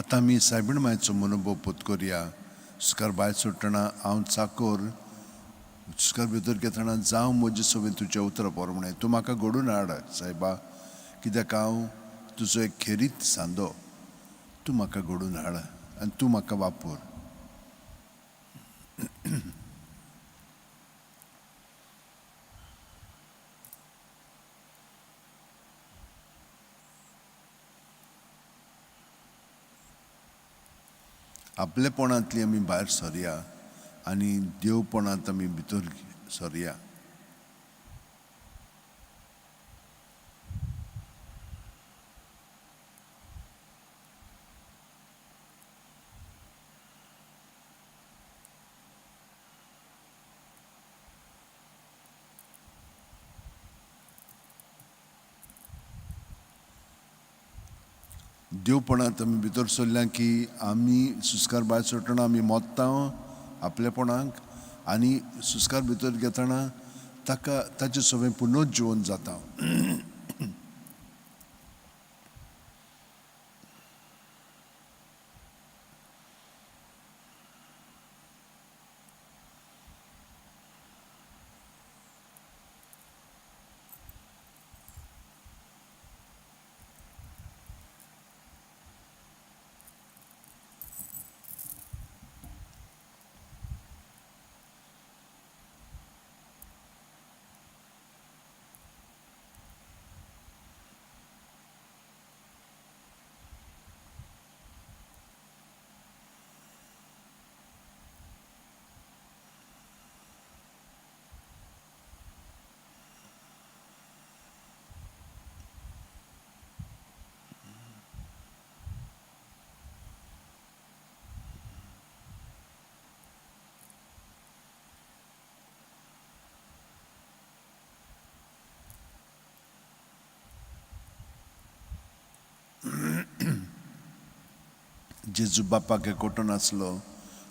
आतां आमी सायबीण मायचो मनोभव पोत सुस्कार भायर सोडटना हांव चाकोर सुस्कार भितर घेतना जावं म्हजे सवेन तुज्या उतरां पोर म्हणून तूं म्हाका घडोवन हाड सायबा, कित्याक हांव तुजो एक खेरीत सांदो. तूं म्हाका घडोवन हाड आनी तूं म्हाका वापर. आपलेपणांतली आमी भायर सरया आनी देवपणांत आमी भितर सरया. देवपणांत आमी भितर सरल्या की आमी सुस्कार भायर सोडटना आमी मोत्ता आपलेपणाक आनी सुस्कार भितर घेतना ताका ताचें सगळें पुनर्जीवन जाता. जेजू बापाक एकवटून आसलो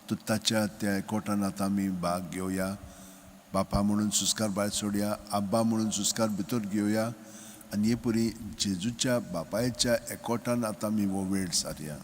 तो ताच्या त्या एकवटनांत आमी भाग घेवया. बापा म्हणून सुस्कार भायर सोडया, आब्बा म्हणून सुस्कार भितर घेवया आनी हे परी जेजूच्या बापायच्या एकवटान आतां आमी हो वेळ सारया.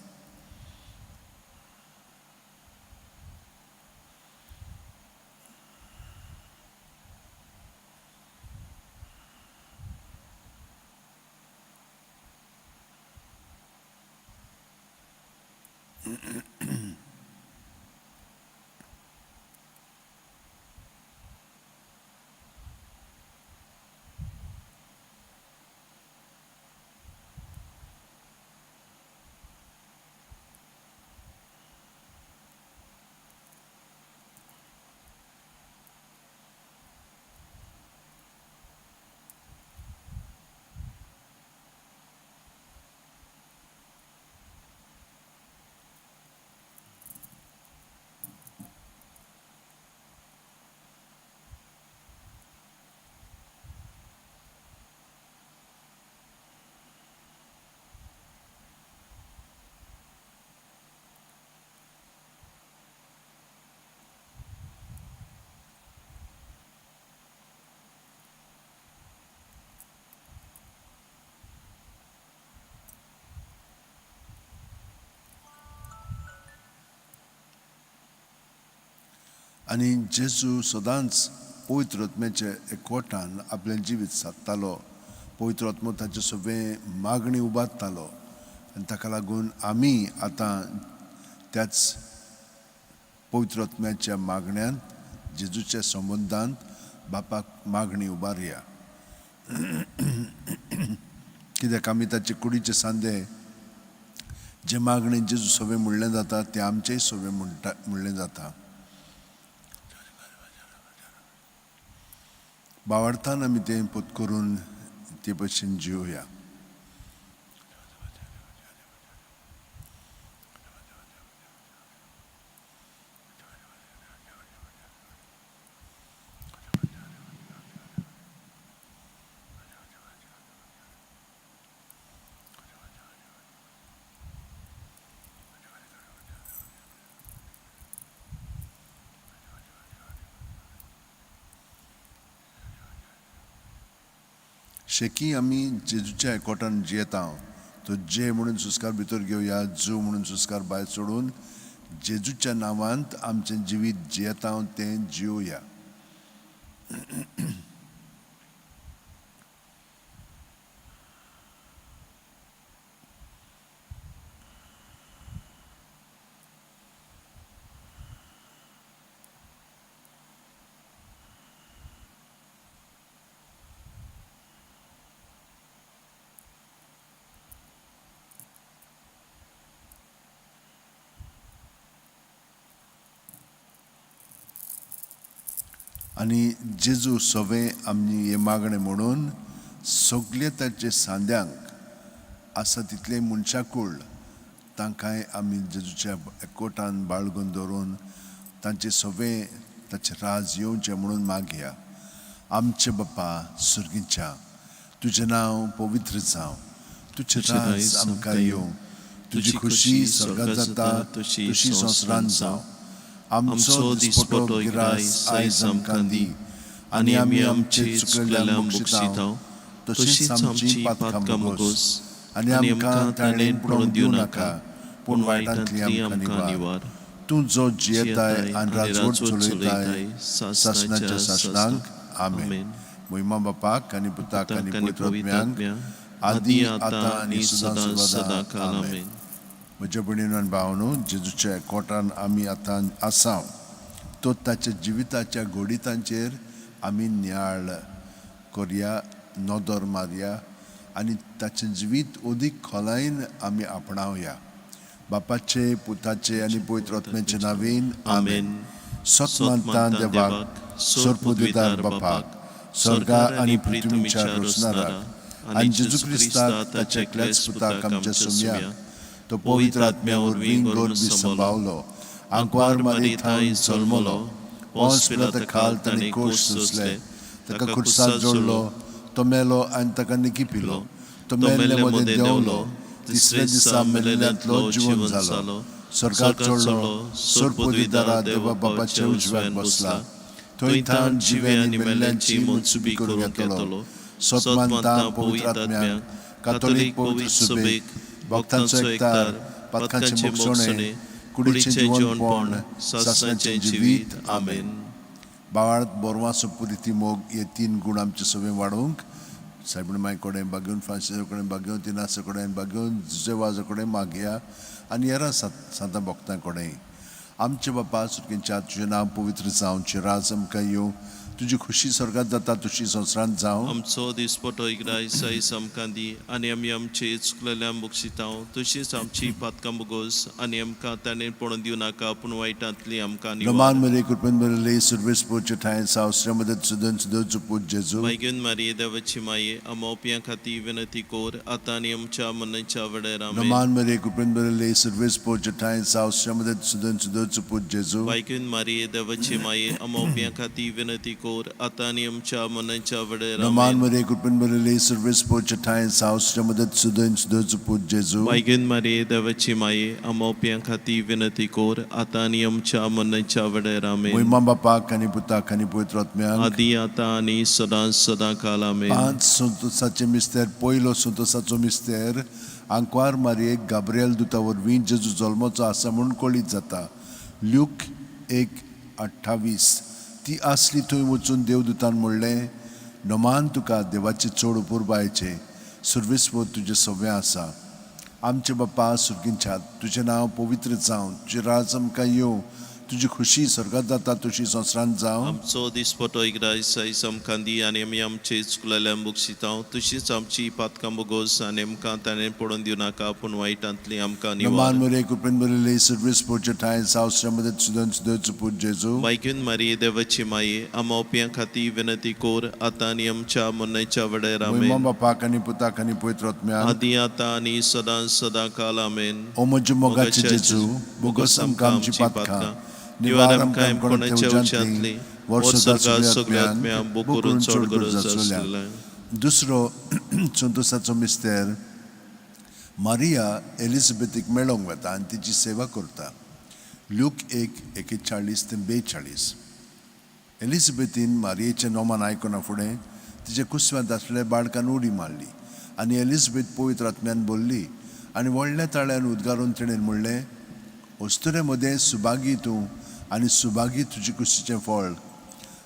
आनी जेजू सदांच पवित्र आत्म्याचे एकवटान आपलें जिवीत सादतालो. पवित्र आत्मो ताचे सगळे मागणी उबारतालो आनी ताका लागून आमी आतां त्याच पवित्र आत्म्याच्या मागण्यांत जेजूच्या संबंदांत बापाक मागणी उबारया. कित्याक आमी ताचे कुडीचे सांदे जे मागणी जेजू सगळें म्हणलें जाता तें आमचेय सगळें म्हणलें जाता. भावार्थान आमी तें पोत करून ते भशेन जिवया. शेकी आमी जेजूच्या एकवटान जियेता तो जे म्हणून सुस्कार भितर घेवया, जू म्हणून सुस्कार भायर सोडून जेजूच्या नांवांत आमचें जिवीत जियेता तें जिवया. आनी जेजू सवे आमनी हे मागणें म्हणून सगळे ताचे सांद्यांक आसा तितले मनशाकूळ तांकांय आमी जेजूच्या एकवटान बाळगून दवरून तांचे सवे ताचे राज येवचें म्हणून मागया. आमचे बापा सुर्गीच्या, तुजें नांव पवित्र जावं, तुजें राज आमकां येवं, तुजी खुशी स्वर्गांत जाता तशी संवसारांत जावं. आमचो दिसपटो गिरास आयज आमकां दी, आनी आमी आमचे चुकलेल्यांक बक्षितांव तशीच आमची पातकां मोगोस, आनी आमकां ताळेन पडूंक दिवं नाका, पूण वायटांतली आमकां निवार. तूं जो जियेताय आनी राजवट चलयताय सासणाच्या सासणांक. आमेन. महिमा बापाक आनी पुताक आनी पवित्र आत्म्यांक आदी आतां आनी सदां काल. आमेन. म्हज्या भयणीनो आनी भावनो, जेजूच्या एकवटान आमी आतां आसा, तो ताच्या जिविताच्या घोडितांचेर आमी नियाळ करया, नदर मारया आनी ताचें जिवीत अदीक खोलायेन आमी आपणावया. बापाचे, पुताचे आनी पवित्र आत्म्याचे नांवेन. आमेन. सत मानता देवाक, सर्प दितार बापाक, स्वर्गा आनी पृथ्वीच्या रचणाराक, आनी जेजू क्रिस्ताक ताच्या एकल्याच पुताक आमच्या सोम्याक, तो पवित्र आत्म्या वरवीं गर्भ सांबावलो, आंकवार मारी थंय जल्मलो, पोंस पिलाता खाल ताणें कोश सोंसले, ताका खुर्सार जोडलो, तो मेलो आनी ताका निकी पिलो, तो मेल्ले मदें देंवलो, तिसरे दिसा मेल्ल्यांतलो जिवंत जालो, स्वर्गाक चडलो, सर्प दितारा देवा बापाच्या उजव्याक बसला, थंय ताण जिवे आनी मेल्ल्यांची मनसुबी करूंक येतलो. सत मानता पवित्र आत्म्याक, कातोलीक पवित्र सुबेक, भक्तांचो एकतार, पातकांचे मोगसणे, कुडीचें जिवनपण, सासणाचें जिवीत. आमेन. बाळात बोरवां सोपुरी मोग हे 3 गूण आमचे सवे वाडोवंक सायबीण माय कडेन बागेवन, फ्रांसिसा कडेन बागेवन, तिनासा कडेन बागेवन, जुजेवाजा कडेन मागया आनी हेरां सांतां भक्तां कडेन. आमचे बापा सुटकेंच्या, तुजें नांव पवित्र जावं, तुजें राज आमकां येवं, तुजी खुशी स्वर्गांत जाता तशी संवसारांत जावं. आमचो दिसपटो इग्रायस आयज आमकां दी, आनी आमी आमचे चुकलेल्यांक बक्षितांव तशीच आमची पातकां बोगोस, आनी आमकां ताणें पडून दिवं नाका, पूण वायटांतली आमकां निवार. नमान मरे कृपेन बरले सर्वेस पोचे ठाय सावस्र मदत सुदन सुदोच पूज जेजू. मागीन मारिये देवाची माये, आमोप्यां खातीर विनंती कोर, आतां आनी आमच्या मरणाच्या वेळार. आमेन. नमान मरे कृपेन बरले सर्वेस पोचे ठाय सावस्र मदत सुदन सुदोच पूज जेजू. मागीन मारिये देवाची माये, आमोप्यां खातीर विनंती कोर, आतां आनी आमच्या मरणाच्या वेळार. नमान मरे कृपेन बरले सर्वेस पोचे ठाय सावस्र मदत सुदन सुदोच पूज जेजू. मागीन मारिये देवाची माये, आमोप्यां खातीर विनंती कोर, आतां आनी आमच्या मरणाच्या वेळार. आमेन. महिमा बापाक आनी पुताक आनी पवित्र आत्म्यांक आदी आतां आनी सदां काल. आमेन. 5 संतोसाचे मिस्तेर. पयलो संतोसाचो मिस्तेर आंकवार मारयेक गाब्रिएल दुता वरवीं जेजू जल्माचो आसा म्हूण कळीत जाता. ल्यूक 1:28. ती आसली थंय वचून देवदुतान म्हणलें, नमान तुका देवाचे चड उपुरबायेचे सर्वेस्व तुजे सवें आसा. आमचे बापा सुर्गींच्या, तुजें नांव पवित्र जावं, तुजें राज आमकां येवं, तुजी खुशी स्वर्गांत जाता तशी संवसारांत जावं. आमचो दिसपटो इग्रायस आयज आमकां दी, आनी आमी आमचे चुकलेल्यांक बक्षितांव तशीच आमची पातकां बोगोस, आनी आमकां ताणें पडून दिवं नाका, पूण वायटांतली आमकां निवार. नमान मरे कृपेन बरले सर्वेस पोचे ठाय सावस्र मदत सुदन सुदोच पूज जेजू. मागीन मारिये देवाची माये, आमोप्यां खातीर विनंती कोर, आतां आनी आमच्या मरणाच्या वेळार. महिमा आमेन. बापाक आनी पुताक आनी पवित्र आत्म्यांक आदी आतां आनी सदां काल. आमेन. ओ म्हजे मोगाचे जेजू, बोगस आमकां आमची पातकां, निवार आमकां कोणाच्या उच्यांतली, वर्सगां सगळ्या आत्म्या बोकरून चड गरज आसलेल्या. दुसरो संतोसाचो मिस्तेर मारिया एलिझाबेथीक मेळोंक वता आनी तिची सेवा करता. ल्यूक 1:41-42. एलिझाबेथीन मारियेचें नोमान आयकना फुडें तिचे कुस्व्यांत आसलेल्या बाळकान उडी मारली आनी एलिझाबेथ पवित्र आत्म्यान बोल्ली आनी व्हडल्या ताळ्यान उद्गारून तिणें म्हणलें, अस्तुरे मदें सुभागी तूं आनी सुभागी तुजे कुशीचें फळ.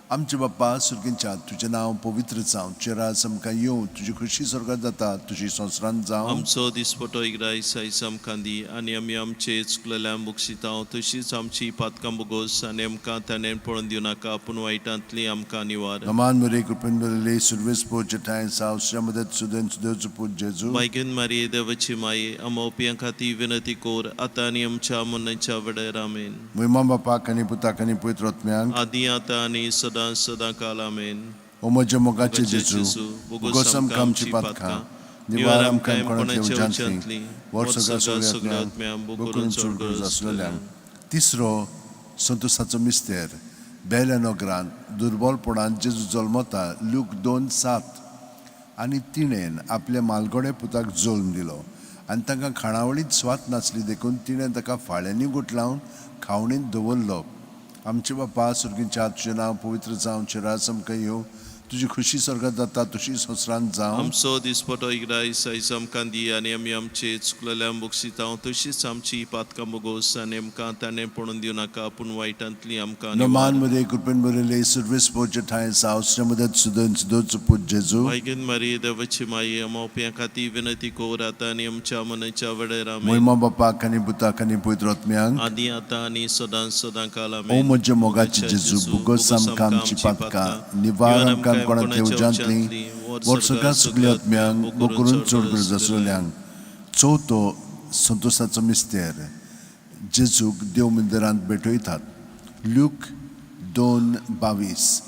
आमचे बाप्पा सुर्गींच्या तुजें नांव पवित्र जावं, तुजें राज आमकां येवं, तुजी खुशी स्वर्गांत जाता तुजी संवसारांत जावं. आमचो दिसपटो इग्रायस आयज आमकां दी आनी आमी आमचे चुकलेल्या मुगसितांव तशीच आमची पातकां बोगोस आनी आमकां ताणें पळोवन दिवं नाका पूण वायटांतली आमकां निवार. नमान मरे कृपेन बरले सुरवेस पोचटाय सावस्या मदत सुदन सुदेवचो पूत जेजू. मायगेन मारी देवाची माये अमोपियां खाती विनंती कोर आतां आनी आमच्या मनाच्या वेळार आमेन. महिमा बापाक आनी पुताक आनी पवित्र आत्म्यांक आदी आतां आनी सदां काल आमेन. ओ म्हज्या मोगाचे जेजू, बोगोस आमकां आमची पातकां, निवार आमकां कोणाचे उजांतली, वर्सगा सगळ्यांक बोकरून चड गरज आसलेल्यांक. तिसरो संतोसाचो मिस्तेर, बेल्या नोगरांत दुर्बलपणांत जेजू जल्मता, लूक 2:7. आनी तिणेन आपल्या मालगडे पुताक जल्म दिलो आनी तांकां खाणावळीत स्वात नासली देखून तिणें ताका फाळ्यांनी गुटलावन खावणींत दवरलो. आमचे बापा सुर्गींच्या तुजें नांव पवित्र जावं, तुजें राज आमकां येवं, तुजी खुशी स्वर्गांत जाता तुजी संवसारांत जावं. आमचो दिसपटो इग्रायस आयज आमकां दी आनी आमी आमचे चुकलेल्या मुगसितांव तशीच आमची पातकां बोगोस आनी आमकां ताणें पळोवन दिवं नाका पूण वायटांतली आमकां निवार. नमान मध्ये कृपेन बरयले सुरवेस पोवचे ठाय सावस्या मदत सुदन सुदोचो पूत जेजू. मायगेन मारी देवाची माये अमोपियां खाती विनंती कोर आतां आनी आमच्या मनाच्या वेळार आमेन. महिमा बापाक आनी पुताक आनी पवित्र आत्म्यांक आदी आतां आनी सदां काल ओ आमेन. म्हज्या मोगाचे जेजू, बोगोस आमकां आमची पातकां, निवार आमकां कोणाचे उजांतली, वर्सगा सगळ्या आत्म्यांक बोकरून चड गरज आसलेल्यांक. चवथो संतोसाचो मिस्तेर, जेजूक देव मंदिरांत भेटयतात. लूक 2:22.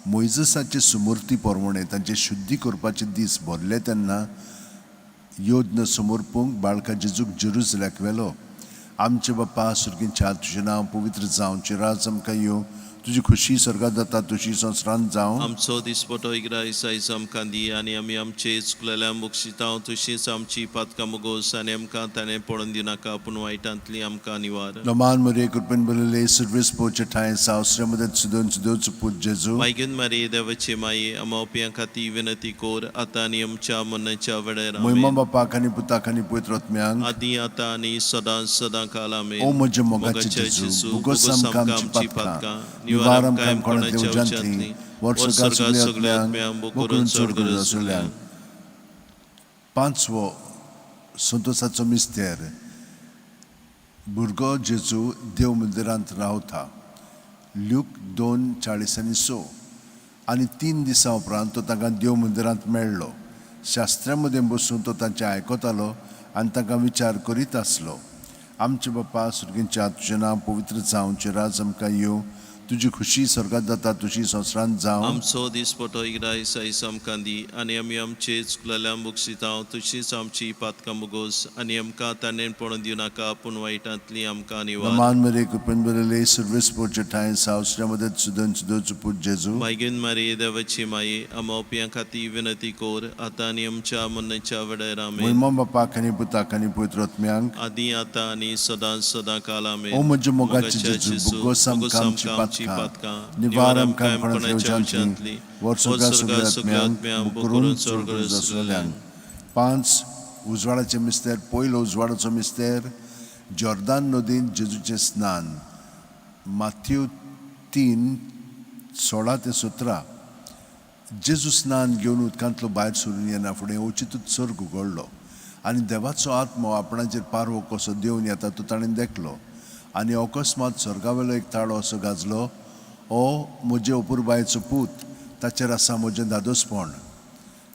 मोइजसाचे सुमूर्ती पोरमोणे तांचे शुद्धी करपाचे दीस भरले तेन्ना योद्न समोरपूंक बाळका जेजूक जेरुसलेमाक व्हेलो. आमचे बाप्पा सुर्गींच्या तुजें नांव पवित्र जावं, तुजें राज आमकां येवं, तुजी खुशी स्वर्गांत जाता तुजी संवसारांत जावं. आमचो दिसपटो इग्रायस आयज आमकां दी आनी आमी आमचे चुकलेल्या मुगसितांव तशीच आमची पातकां बोगोस आनी आमकां ताणें पळोवन दिवं नाका पूण वायटांतली आमकां निवार. नमान मरे कृपेन बरयले सुरवेस पोवचे ठाय सावस्या मदत सुदन सुदेवचो पूत जेजू. मायगेन मारी देवाची माये अमोपियां खाती विनंती कोर आतां आनी आमच्या मनाच्या वेळार महिमा आमेन. बापाक आनी पुताक आनी पवित्र आत्म्यांक आदी आतां आनी सदां काल आमेन. ओ म्हज्या मोगाचे जेजू, बोगोस आमकां आमची पातकां, निवार आमकां कोणाचे उजांतली, वर्सगा सगळ्या आत्म्यांक बोकरून चड गरज आसलेल्यांक. पांचवो संतोसाचो मिस्तेर, भुरगो जेजू देव मंदिरांत रावता. लूक 2:40-6. आनी 3 दिसां उपरांत तो तांकां देव मंदिरांत मेळ्ळो. शास्त्र्यां मदें बसून तो तांचें आयकतालो आनी तांकां विचार करीत आसलो. आमचे बाप्पा सुर्गींच्या तुजें नांव पवित्र जावं, तुजें राज आमकां येवं, तुजी खुशी स्वर्गांत जाता तुजी संवसारांत जावं. आमचो दिसपटो इग्रायस आयज आमकां दी आनी आमी आमचे चुकलेल्या मुगसितांव तशीच आमची पातकां बोगोस आनी आमकां ताणें पळोवन दिवं नाका पूण वायटांतली आमकां निवार. नमान मरे कृपेन बरयले सुरवेस पोवचे ठाय सावस्या मदत सुदन सुदेवचो पूत जेजू. मायगेन मारी देवाची माये अमोपियां खाती विनंती कोर आतां आनी आमच्या मनाच्या वेळार आमेन. महिमा बापाक आनी पुताक आनी पवित्र आत्म्यांक आदी आतां आनी सदां काल आमेन. ओ म्हज्या मोगाचे जेजू, बोगोस आमकां आमची पातकां, निवार आमकां कोणाचे उजांतली, वर्सगा सगळ्या आत्म्यांक बोकरून चड गरज आसलेल्यांक. 5. उजवाडाचे मिस्तेर, पयलो उजवाडाचो मिस्तेर, जॉर्दान नदींत जेजूचें स्नान. माथ्यू 3:16-17. जेजू स्नान घेवन उदकांतलो भायर सरून येना फुडें ओचितूच सर्ग उगडलो आनी देवाचो आत्मो आपणाचेर पारवो कसो देंवन येता तो ताणें देखलो. आनी अकस्मात स्वर्गावेलो एक ताळो असो गाजलो, ओ म्हजे अपुरबायेचो पूत, ताचेर आसा म्हजें धादोसपण.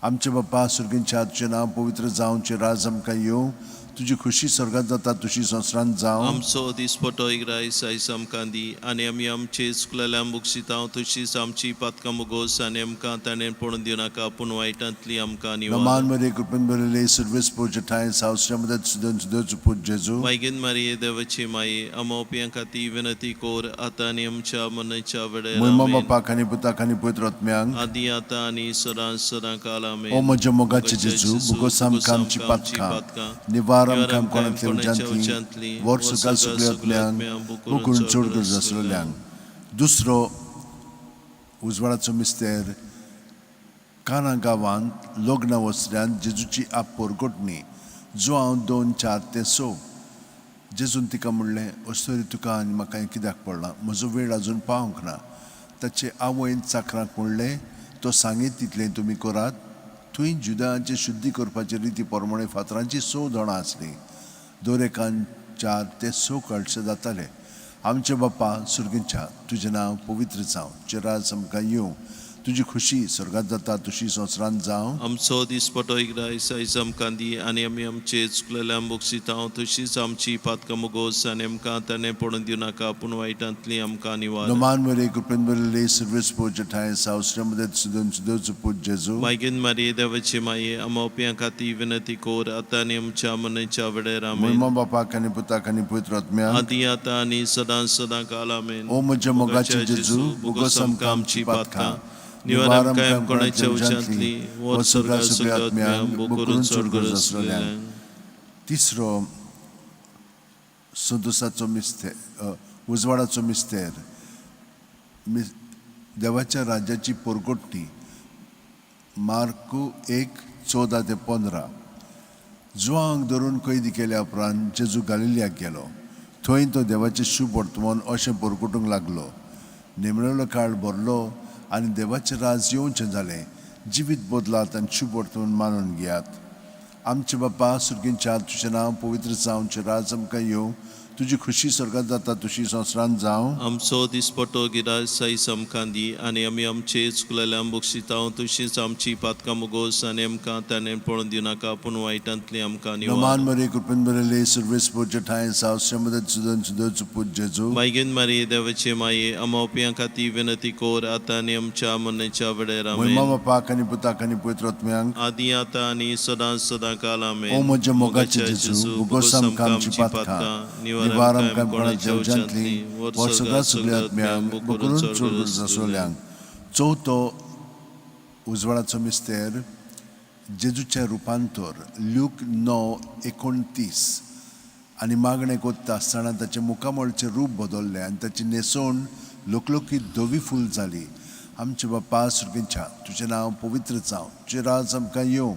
आमचे बाप्पा सुर्गींच्या तुजें नांव पवित्र जावं, तुजें राज आमकां येवं, तुजी खुशी स्वर्गांत जाता तुजी संवसारांत जावं. आमचो दिसपटो इग्रायस आयज आमकां दी आनी आमी आमचे चुकलेल्या मुगसितांव तशीच आमची पातकां बोगोस आनी आमकां ताणें पळोवन दिवं नाका पूण वायटांतली आमकां निवार. नमान मरे कृपेन बरयले सुरवेस पोवचे ठाय सावस्या मदत सुदन सुदेवचो पूत जेजू. मायगेन मारी देवाची माये अमोपियां खाती विनंती कोर आतां आनी आमच्या मनाच्या वेळार महिमा आमेन. बापाक आनी पुताक आनी पवित्र आत्म्यांक आदी आतां आनी सदां काल आमेन. ओ म्हज्या मोगाचे जेजू, बोगोस आमकां आमची पातकां, निवार आमकां कोणाचे उजांतली, वर्सगा सगळ्या आत्म्यांक बोकरून चड गरज आसलेल्यांक. दुसरो उजवाडाचो मिस्तेर, काना गांवांत लग्न वस्त्र्यांत जेजूची परगोटणी जो हांव 2, 4 ते 6 जेजून तिका म्हणलें अस्तरी तुका आनी म्हाका हें कित्याक पडलां, म्हजो वेळ आजून पावंक ना. ताचे आवयन चाकरांक म्हणलें तो सांगीत तितलें तुमी करात. थंय जुदांचे शुद्धी करपाचे रिती प्रमाणे फातरांची 6 जाणां आसलीं. दरेकान 4 ते 6 कळशे जाताले. आमचे बाप्पा सुर्गींच्या तुजें नांव पवित्र जावं, चिराज आमकां येवं, तुजी खुशी स्वर्गांत जाता तशी संवसारांत जावं. आमचो दिसपटो इग्रायस आयज आमकां दी आनी आमी आमचे चुकलेल्यांक बक्षितांव तशीच आमची पातकां मोगोस आनी आमकां ताणें पडून दिवं नाका पूण वायटांतली आमकां निवार. नमान मरे कृपेन बरले सर्वेस पोचठाय सावस्र्यामध्ये सुदन सुदोच पूज जेजू. मागीन मारी देवाची माये आमोप्यां खाती विनंती कोर आतां आनी आमच्या मनच्या वेळार आमेन. महिमा बापाक आनी पुताक आनी पवित्र आत्म्याक आदी आतां आनी सदां काल आमेन. ओ म्हज्या मोगाचे जेजू बोगस आमकां आमची पातकां निवार आमकां कोणाच्या उच्यांतली वर स्वर्गा सगळ्या आत्म्यांक बोकरून सोडगोर आसलेल्यान. तिसरो सदोसाचो मिस्तेर उजवाडाचो मिस्तेर देवाच्या राज्याची परगोटणी मार्कू 1:14 ते 15. जुआंक धरून कैदी केल्या उपरांत जेजू गालिल्याक गेलो. थंय तो देवाचें शुभ वर्तमान अशें परगोटूंक लागलो. नेमलेलो काळ भरलो आनी देवाचें राज येवचें जालें. जिवीत बदलात आनी शुभ वर्तमान मानून घेयात. आमचे बाप्पा सुर्गींच्या तुजें नांव पवित्र जावं, राज आमकां येवं, तुजी खुशी स्वर्गांत जाता तशी संवसारांत जावं. आमचो दिसपटो गिरायस आयज आमकां दी आनी आमी आमचे चुकलेल्यांक बक्षितांव तशीच आमची पातकां मोगोस आनी आमकां ताणें पडून दिवं नाका पूण वायटांतली आमकां निवार. नमान मरे कृपेन बरले सर्वेस पोचठाय सावस्र्यामध्ये सुदन सुदोच पूज जेजू. मागीन मारी देवाचे माये आमोप्यां खाती विनंती कोर आतां आनी आमच्या मनच्या वेळार महिमा आमेन. बापाक आनी पुताक आनी पवित्र आत्म्यांक आदी आतां आनी सदां काल आमेन. ओ म्हज्या मोगाचे जेजू बोगस आमकां आमची पातकां निवार आमकां कोणाच्या उच्यांतली वर सगळ्या सगळ्या आत्म्यांक बोकरून सोडगोर आसलेल्यांक. चवथो उजवाडाचो मिस्तेर जेजूचें रुपांतर ल्यूक 9:29. आनी मागणें कोत्ता आसतना ताचें मुखामळचें रूप बदललें आनी ताची न्हेसोण लोकलोकीत धवी फूल जाली. आमचे बाप्पा सुर्गींच्या तुजें नांव पवित्र जावं, तुजें राज आमकां येवं,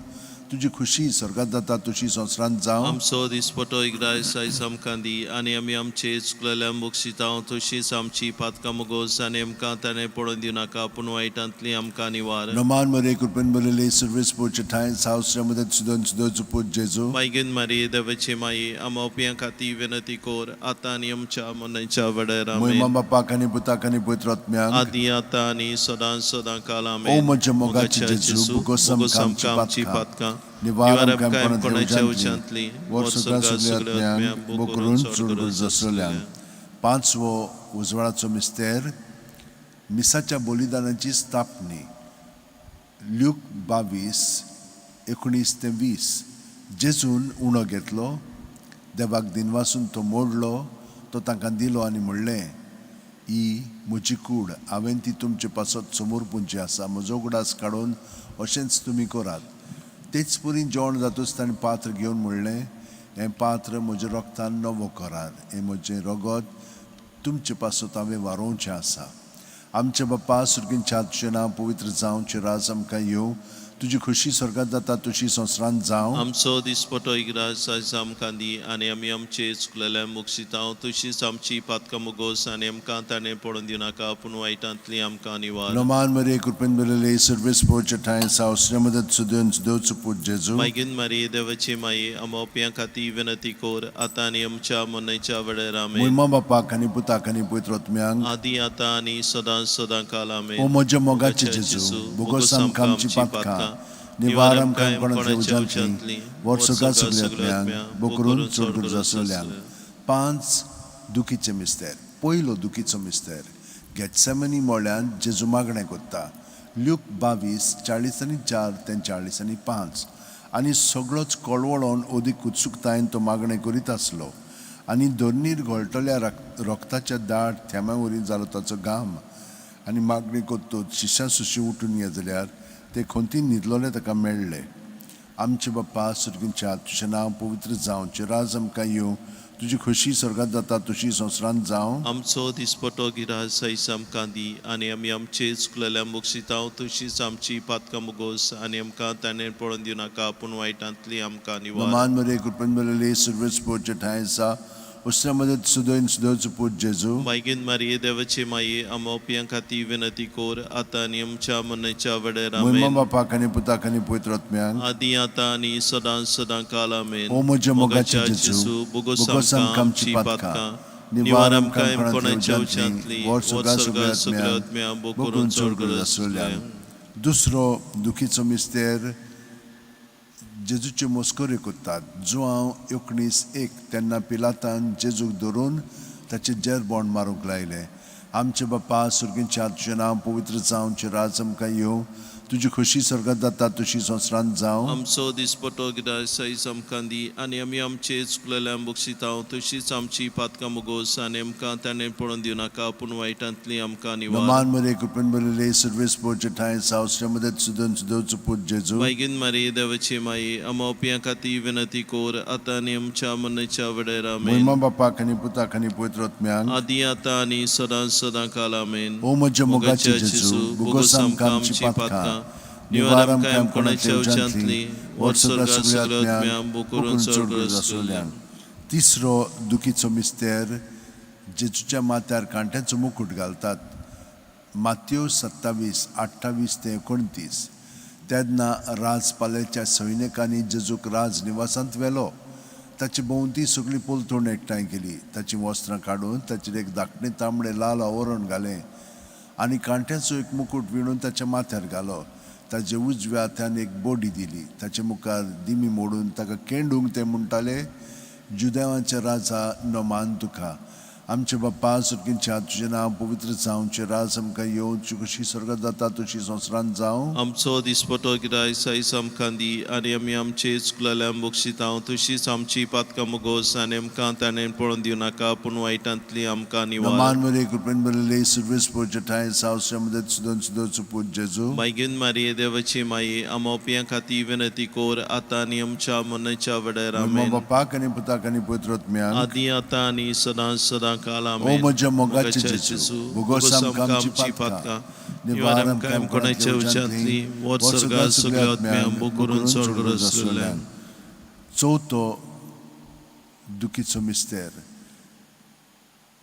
तुजी खुशी स्वर्गांत जाता तशी संवसारांत जावं. आमचो दिसपटो इग्रायस आयज आमकां दी आनी आमी आमचे चुकलेल्यांक बक्षितांव तशीच आमची पातकां मोगोस आनी आमकां ताणें पडून दिवं नाका पूण वायटांतली आमकां निवार. नमान मरे कृपेन बरले सर्वेस पोचठाय सावस्र्यामध्ये सुदन सुदोच पूज जेजू. मागीन मारी देवाचे माये आमोप्यां खाती विनंती कोर आतां आनी आमच्या मनच्या वेळार महिमा आमेन. बापाक आनी पुताक आनी पवित्र आत्म्यांक आदी आतां आनी सदां काल ओ आमेन. म्हज्या मोगाचे जेजू बोगस आमकां आमची पातकां निवार आमकां कोणाच्या उच्यांतली वर सगळ्या सगळ्या आत्म्यांक बोकरून सोडगोर आसलेल्यांक. पांचवो उजवाडाचो मिस्तेर मिसाच्या बलिदानाची स्थापनी ल्यूक 22:19 ते 20. जेजून उणो घेतलो, देवाक दिनवासून तो मोडलो, तो तांकां दिलो आनी म्हणलें ही म्हजी कूड, हांवें ती तुमचे पासत समोर पुंजी आसा. म्हजो उगडास काडून अशेंच तुमी करात. तेच परी जेवण जातूच ताणें पात्र घेवन म्हणलें हें पात्र म्हज्या रगतान नवो करार, हें म्हजें रगत तुमचे पासत हांवें वारोवचें आसा. आमचे बाप्पा सुर्गींच्या तुजें नांव पवित्र जावं, राज आमकां येवं, तुजी खुशी स्वर्गांत जाता तशी संवसारांत जावं. आमचो दिसपटो इग्रास आयज आमकां दी आनी आमी आमचे चुकलेल्यांक बक्षितांव तशीच आमची पातकां मोगोस आनी आमकां ताणें पडून दिवं नाका पूण वायटांतली आमकां निवार. नमान मरे कृपेन बरले सर्वेस पोचठाय सावस्र्यामध्ये सुदन सुदोच पूज जेजू. मागीन मारी देवाचे माये आमोप्यां खाती विनंती कोर आतां आनी आमच्या मनच्या वेळार आमेन. महिमा बापाक आनी पुताक आनी पवित्र आत्म्यांक आदी आतां आनी सदां काल आमेन. ओ म्हज्या मोगाचे जेजू बोगस आमकां आमची पातकां निवार आमकां कोणाच्या उच्यांतली वर सगळ्या सगळ्या आत्म्यांक बोकरून सोडगोर आसलेल्यांक. 5 दुखीचे मिस्तेर. पयलो दुखीचो मिस्तेर गेत्सेमनी मोळ्यांत जेजू मागणें कोत्ता ल्यूक 22:40 ते 40:5. आनी सगळोच कळवळोन ओदीक उत्सुकतायेन तो मागणें करीत आसलो. आनी दोनीर घोळटल्या रक्ताच्या दाट थेंब्या वरी जालो ताचो घाम. आनी मागणी कोत्तूच शिश्यां सुशी उठून येतल्यार ते खंती न्हिदलोले ताका मेळ्ळे. आमचे बाप्पा सुर्गींच्या तुजें नांव पवित्र जावं, राज आमकां येवं, तुझी खुशी स्वर्गात जाता तशी संवसारांत जावं. आमचो दिसपटो गिराय सैस आमकां दी आनी आमी आमचे चुकलेल्या मुगसितांव तशीच आमची पातकां मुगोस आनी आमकां ताणें पळोवन दिवं नाका पूण वायटांतली आमकां निवार. नमान मध्ये कृपण बरले सर्वच पोचे ठायसा उसल्या मध्ये सुदोइन सुदोच पूज जेजू. मागीन मारिये देवाचे माये आमोपियां खाती विनंती कोर आतां आनी आमच्या मनाच्या वेळार महिमा आमेन. बापाक आनी पुताक आनी पवित्र आत्म्यांक. आदी आतां आनी सदां सदां काल आमेन. ओ म्हज्या मोगाचे मोगाच्या जेजू बुगोस बुगोस आमकां आमची पातकां निवार आमकां कोणाच्या उच्यांतली वर सगळ्या सगळ्या आत्म्या बोकरून चोरगत आसल्या. दुसरो दुखीचो मिस्तेर जेजूचे मोस्कोरे कोत्तात. जुआंव 19:1 तेन्ना पिलातान जेजूक धरून ताचे जेर बोंड मारूंक लायले. आमचे बापा सुर्गींच्या तुजें नांव पवित्र जावं, तुजें राज आमकां येवं, तुजी खुशी स्वर्गात जाता तशी संवसारांत जावं. आमचो दिसपटो गिराय सैस आमकां दी आनी आमी आमचे चुकलेल्या मुगसितांव तशीच आमची पातकां मुगोस आनी आमकां ताणें पळोवन दिवं नाका पूण वायटांतली आमकां निवार. नमान मध्ये कृपण बरले सर्वेस पोचे ठाय सावस्या मध्ये सुदन सुदोच पूज जेजू. मागीन मारिये देवाचे माये आमोपियां खाती विनंती कोर आतां आनी आमच्या मनाच्या वेळार आमेन. महिमा बापाक आनी पुताक आनी पवित्र आत्म्यांक. आदी आतां आनी सदां सदां काल आमेन. ओ म्हज्या मोगाचे जेजू बुगोस आमकां आमची पातकां निवार आमकां कोणाच्या उच्यांतली वर सगळ्या सगळ्या आत्म्यांक बोकरून चोरगत आसल्या. तिसरो दुखीचो मिस्तेर जेजूच्या माथ्यार कांट्याचो मुकुट घालतात. मात्यो 27:28-29 तेन्ना राजपाल्याच्या सैनिकांनी जेजूक राज निवासांत व्हेलो. ताची भोंवती सगळी पोलतोण एकठांय केली. ताची वस्त्रां काडून ताचेर एक धाकटें तांबडें लाल आवरण घालें आनी कांट्याचो एक मुकुट विणून ताच्या माथ्यार घालो. ताचे उजव्या हातान एक बोडी दिली. ताचे मुखार दिमी मोडून ताका केंडूंक ते म्हणटाले, जुदेवांचे राजा नोमान तुका. आमचे बापा सुर्गींच्या तुजें नांव पवित्र जावं, तुजें राज आमकां येवं, तुजी खुशी स्वर्गात जाता तशी संवसारांत जावं. आमचो दिसपटो गिराय सैस आमकां दी आनी आमी आमचे चुकलेल्या मुगसितांव तशीच आमची पातकां मुगोस आनी आमकां ताणें पळोवन दिवं नाका पूण वायटांतली आमकां निवार. नमान मध्ये कृपेन बरले सर्वेस पोचे ठाय सावस्या मध्ये सुदन सुदोच पूज जेजू. मागीन मारिये देवाचे माये आमोपियां खाती विनंती कोर आतां आनी आमच्या मनाच्या वेळार महिमा आमेन. बापाक आनी पुताक आनी पवित्र आत्म्यांक. आदी आतां आनी सदां सदां काल ओ आमेन. म्हज्या मोगाचे जेजू बुगोस आमकां आमची पातकां निवार आमकां कोणाच्या उच्यांतली वर सगळ्या सगळ्या आत्म्यांक बोकरून चोरगत आसल्या. चवथो दुखीचो मिस्तेर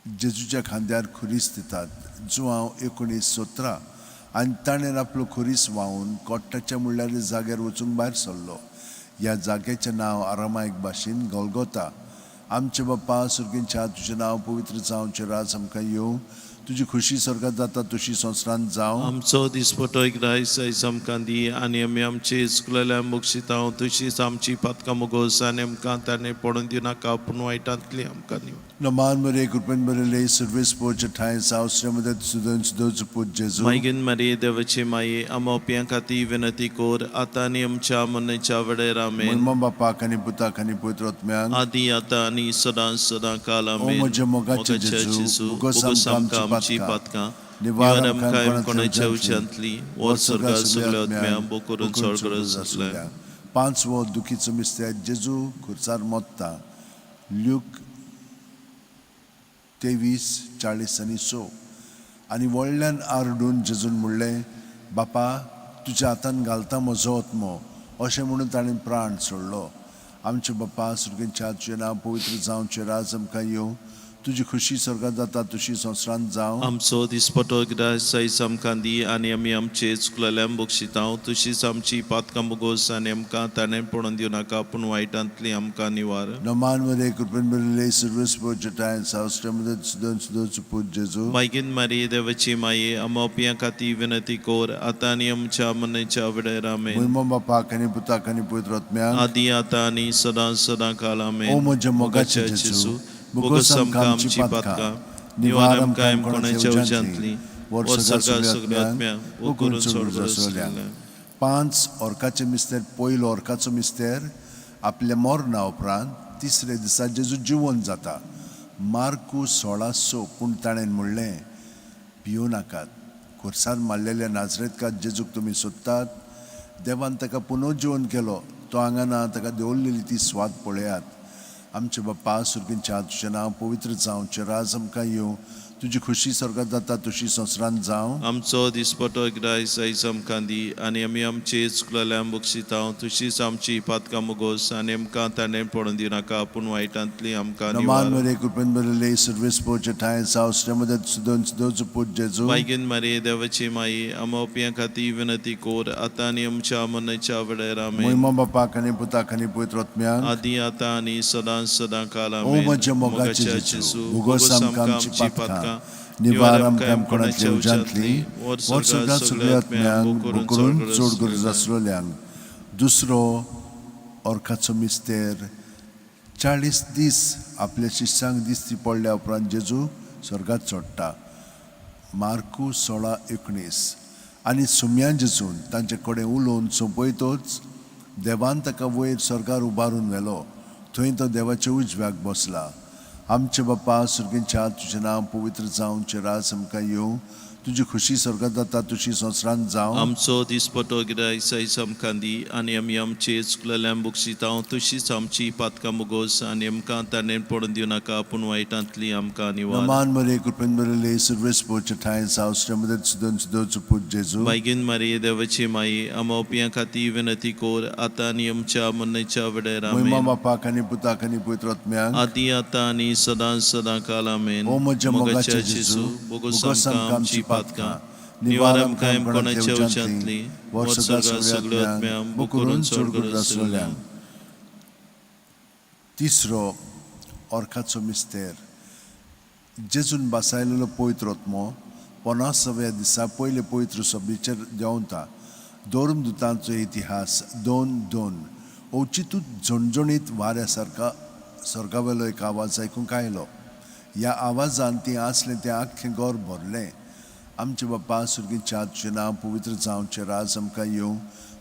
जेजूच्या खांद्यार खुरीस दितात. जुआंव 19:17 आनी ताणें आपलो खुरीस व्हांवून कोट्टाच्या मुळ्यारे जाग्यार वचूंक भायर सरलो. ह्या जाग्याचें नांव आरामायक भाशेन गोलगोता. आमचे बापा सुर्गींच्या तुजें नांव पवित्र जावं, तुजें राज आमकां येवं, तुजी खुशी स्वर्गात जाता तशी संवसारांत जावं. आमचो दिसपटो गिराय सैस आमकां दी आनी आमी आमचे चुकलेल्या मुगसितांव तशीच आमची पातकां मुगोस आनी आमकां ताणें पळोवन दिवं नाका पूण वायटांतली आमकां निवार. नमान मध्ये कृपेन बरले सर्वेस पोचे ठाय सावस्या मध्ये सुदन सुदोच पूज जेजू. मागीन मारिये देवाचे माये आमोपियां खाती विनंती कोर आतां आनी आमच्या मनाच्या वेळार आमेन. महिमा बापाक आनी पुताक आनी पवित्र आत्म्यांक. आदी आतां आनी सदां सदां काल ओ आमेन. म्हज्या मोगाचे जेजू बुगोस आमकां आमची पातकां निवार निवार आमकां आमकां कोणाच्या कोणाच्या उच्यांतली उच्यांतली वर सगळ्या सगळ्या आत्म्यांक बोकरून चोरगत आसल्या. पांचवो दुखीचो मिस्तेर जेजू खुर्सार मोत्ता. ल्यूक 23:40-6 आनी व्हडल्यान आरडून जेजून म्हणलें, बापा तुज्या हातान घालता म्हजो आत्मो. अशें म्हणून ताणें प्राण सोडलो. आमचे बापा सुर्गींच्या तुजें नांव पवित्र जावं, तुजें राज आमकां येवं, तुजी खुशी स्वर्गात जाता तशी संवसारांत जावं. आमचो दिसपटो गिराय सैस आमकां दी आनी आमी आमचे चुकलेल्या मुगसितांव तशीच आमची पातकां मुगोस आनी आमकां ताणें पळोवन दिवं नाका पूण वायटांतली आमकां निवार. नमान मध्ये कृपेन बरले सर्वेस पोचे ठाय सावस्या मध्ये सुदन सुदोच पूज जेजू. मागीन मारिये देवाची माये आमोपियां खाती विनंती कोर आतां आनी आमच्या मनाच्या वेळार आमेन. महिमा बापाक आनी पुताक आनी पवित्र आत्म्यांक. आदी आतां आनी सदां सदां काल ओ आमेन. म्हज्या मोगाचे जेजू बुगोस आमकां आमची पातकां निवार आमकां कोणाच्या उच्यांतली वर सगळ्या सगळ्या आत्म्यांक बोकरून चोरगत आसल्या. 5 ओर्काचे मिस्तेर. पयलो ओर्काचो मिस्तेर आपल्या मरणा उपरांत तिसरे दिसा जेजू जिवंत जाता. मार्कू 16:6 पूण ताणें म्हणलें, भियो नाकात. खुर्सार मारलेल्या नाजरेतकात जेजूक तुमी सोदतात. देवान ताका पुनर्जीवन केलो. तो हांगा ना, ताका देंवल्लेली ती स्वाद पळयात. आमचे बाप्पा सुर्गींच्या तुझें नांव पवित्र जावचें राज आमकां येवं तुजी खुशी स्वर्गात जाता तशी संवसारांत जावं आमचो दिसपटो गिरायस आयज आमकां दी आनी आमी आमचे चुकलेल्यांक बक्षितांव तशीच आमची पातकां मुगोस आनी आमकां ताणें पडून दिनाका पूण वायटांतली आमकां नमान निवार मरे कृपेन बरले सर्वेस पोचे ठाय सावस्रे मदत सुदन सुदोच पूज जेजू मागीन मरे देवाची माई आमोपियां खाती विनंती कोर आतां आनी आमच्या मनाच्या वेळार आमेन मोहिमा बापाक आनी पुताक आनी पवित्र आत्म्याक आदी आतां आनी सदां काल ओ आमेन म्हजे मोगाचे जेजू भुगोस आमकां आमची पातकां निवार आमकां कोणाच्या उजांतली वर सगळ्यात सगळ्या आत्म्यांक बुकरून चड गरज आसलेल्यांक दुसरो ओर्खाचो मिस्तेर 40 दीस आपल्या शिश्यांक दिसती पडल्या उपरांत जेजू स्वर्गात चडटा मार्कू 16:19 आनी सुमयान जेजून तांचे कडेन उलोवन सोंपयतोच देवान ताका वयर स्वर्गार उबारून व्हेलो थंय तो देवाच्या उजव्याक बसला आमचे बाप्पा सुर्गींच्या तुजें नांव पवित्र जावचें राज आमकां येवं तुजी खुशी स्वर्गात जाता तशी संवसारांत जावं आमचो दिसपटो गिरायस आयज आमकां दी आनी आमी आमचे चुकलेल्यांक बक्षितांव तशीच आमची पातकां मुगोस आनी आमकां ताणें पडून दिवनाका पूण वायटांतली आमकां निवार नमान मरे कृपेन बरले सर्वेस पोचे ठाय सावस्रे मदत सुदन सुदोच पूज जेजू मागीन मरे देवाची माई आमोपियां खाती विनंती कोर आतां आनी आमच्या मनाच्या वेळार मोहिमा आमेन बापाक आनी पुताक आनी पवित्र आत्म्याक आदी आतां आनी सदां काल आमेन ओ म्हजे मोगाचे जेजू बोगोस आमकां आमची पातकां निवार आमकां कोणाच्या उच्यांतली वर सगळ्या आत्म्यांक बुकरून चड गरज आसलेल्यांक तिसरो ओर्खाचो मिस्तेर जेजून बसायलेलो पवित्र आत्मो 50व्या दिसा पयले पवित्र सभेचेर देंवता दोन दुतांचो इतिहास 2:2 ओचितूच झणझणीत वाऱ्या सारका स्वर्गावेलो एक आवाज आयकूंक आयलो ह्या आवाजान ती आसलें तें आख्खें गोर भरलें आमचे बाप्पा सुर्गींच्या तुजें नांव पवित्र जावचें राज आमकां येवं